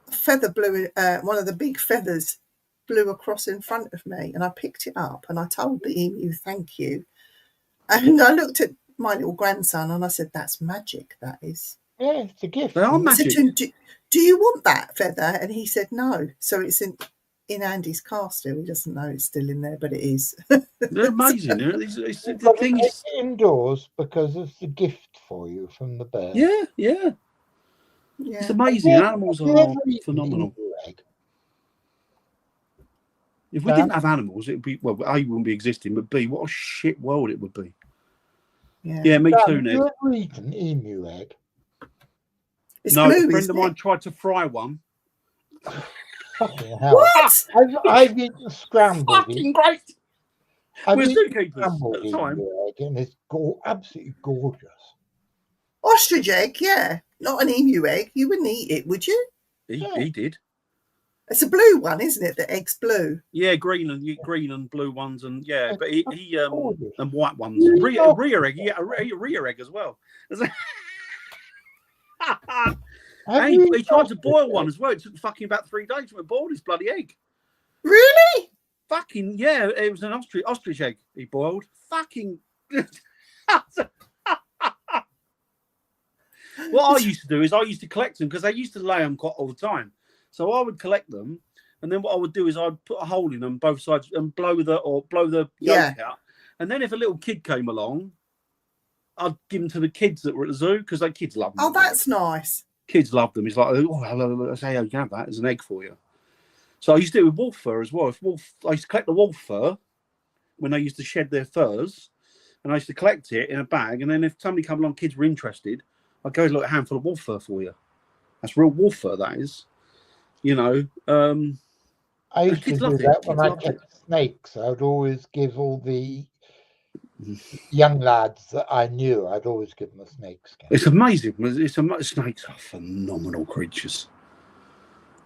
a feather blew. One of the big feathers blew across in front of me, and I picked it up and I told the emu thank you. And I looked at my little grandson and I said, "That's magic. That is." Yeah, it's a gift. They are magic. I said, do you want that feather? And he said no. So it's in Andy's car still. He doesn't know it's still in there, but it is. They're amazing. The thing is indoors because it's a gift for you from the bird. Yeah. It's amazing. Animals are phenomenal. If we didn't have animals, it'd be A, wouldn't be existing, but B, what a shit world it would be. Yeah, me too, Ned. Have you ever eaten an emu egg? No, a friend of mine tried to fry one. Fucking hell. What? I've eaten scrambled. Fucking great. We're zookeepers at the time. Egg, and it's absolutely gorgeous. Ostrich egg, yeah. Not an emu egg. You wouldn't eat it, would you? He did. It's a blue one, isn't it? The egg's blue. Yeah, green and blue ones, and but he and white ones. Rear egg, a rear egg as well. And he tried to boil one as well. It took fucking about 3 days to boil his bloody egg. Really? Fucking yeah, it was an ostrich egg he boiled. Fucking. What I used to do is I used to collect them because they used to lay them quite all the time. So I would collect them, and then what I would do is I'd put a hole in them both sides and blow the yolk out. And then if a little kid came along, I'd give them to the kids that were at the zoo because they kids love them. Oh, that's nice. Kids love them. It's like, oh, hello, I say, you can have that as an egg for you. So I used to do it with wolf fur as well. I used to collect the wolf fur when they used to shed their furs, and I used to collect it in a bag. And then if somebody come along, kids were interested, I'd go look, a handful of wolf fur for you. That's real wolf fur, that is. I used to do that when I kept snakes. I would always give all the young lads that I knew, I'd always give them a snake skin. It's amazing. Snakes are phenomenal creatures.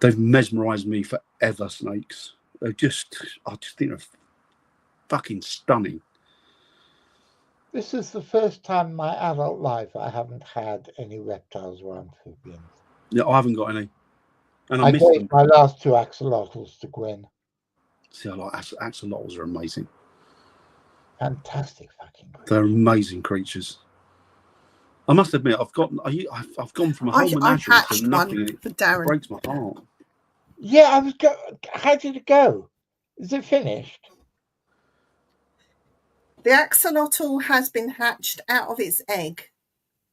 They've mesmerised me forever, snakes. I just think they're fucking stunning. This is the first time in my adult life I haven't had any reptiles or amphibians. Yeah, I haven't got any. And I I miss gave them. my last 2 axolotls to Gwen. See, I like axolotls are amazing. Fantastic fucking creatures. They're amazing creatures. I must admit, I've gone from a whole menagerie to nothing. It breaks my heart. Yeah, how did it go? Is it finished? The axolotl has been hatched out of its egg,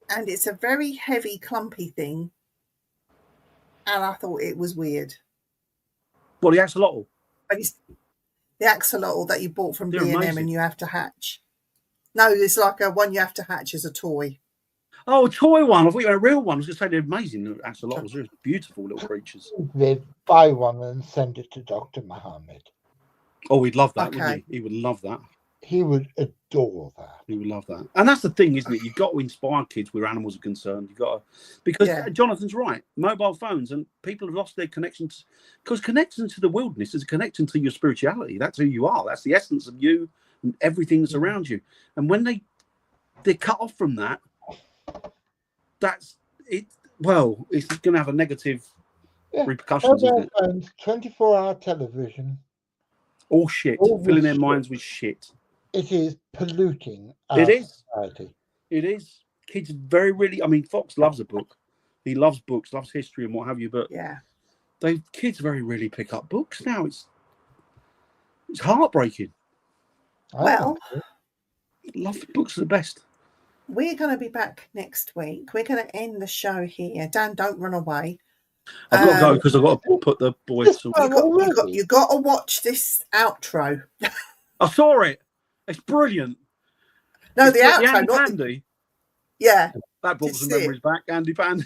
and it's a very heavy, clumpy thing. And I thought it was weird. What, the axolotl? But The axolotl that you bought from They're B&M amazing. and you have to hatch. No, it's like a one you have to hatch as a toy. Oh, a toy one. I thought you had a real one. I was going to say they're amazing. The axolotls are beautiful little creatures. They'd buy one and send it to Dr. Mohammed. Oh, he'd love that, Okay. wouldn't he? He would love that. He would adore that. He would love that. And that's the thing, isn't it? You've got to inspire kids where animals are concerned. You've got to, because Yeah. Jonathan's right. Mobile phones and people have lost their connections. Because connection to the wilderness is a connection to your spirituality. That's who you are. That's the essence of you and everything that's around you. And when they're cut off from that, that's it. Well, it's going to have a negative repercussions, isn't Mobile it? phones, 24-hour television. All shit. All Filling their shit. minds with shit. It is polluting our It is. society. It is. Kids very really. I mean, Fox loves a book. He loves books, loves history and what have you. But Yeah. kids very rarely pick up books now. It's heartbreaking. Well, Love books are the best. we're going to be back next week. We're going to end the show here. Dan, don't run away. I've got to go because I've got to put the boys to. You got to watch this outro. I saw it. It's brilliant. No, It's the got outro. Andy Not Pandy. yeah. That brought Did some you see memories back. Andy Pandy.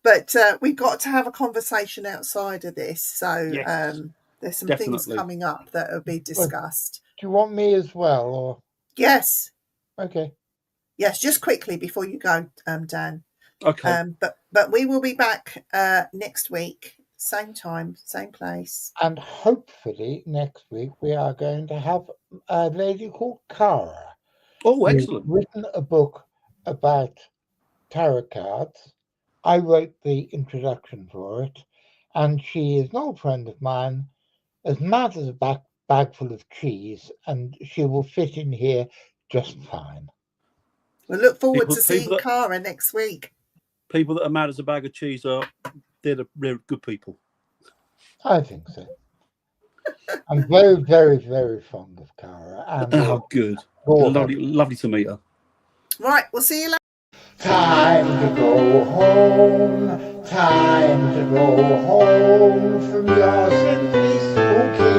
But we've got to have a conversation outside of this. So Yes, there's some definitely. things coming up that will be discussed. Do you want me as well? Or Yes. okay. Yes, just quickly before you go, Dan. Okay. But we will be back next week, same time, same place. And hopefully next week we are going to have a lady called Cara. Oh, who's excellent. written a book about tarot cards. I wrote the introduction for it, and she is an old friend of mine, as mad as a bag full of cheese, and she will fit in here just fine. We'll look forward People- to seeing people that- Cara next week. People that are mad as a bag of cheese they're good people. I think so. I'm very, very, very fond of Cara. And Oh, good. all Lovely to meet her. Right, we'll see you later. Time to go home, time to go home from your simply spooky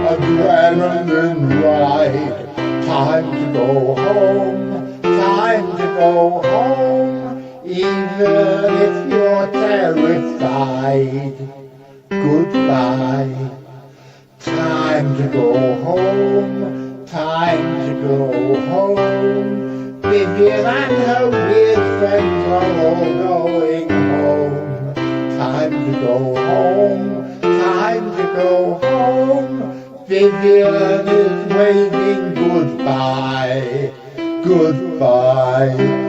adrenaline ride. Time to go home, time to go home, even if you're terrified. Goodbye. Time to go home, time to go home. Vivian and her weird friends are all going home. Time to go home, time to go home. Vivian is waving goodbye, goodbye.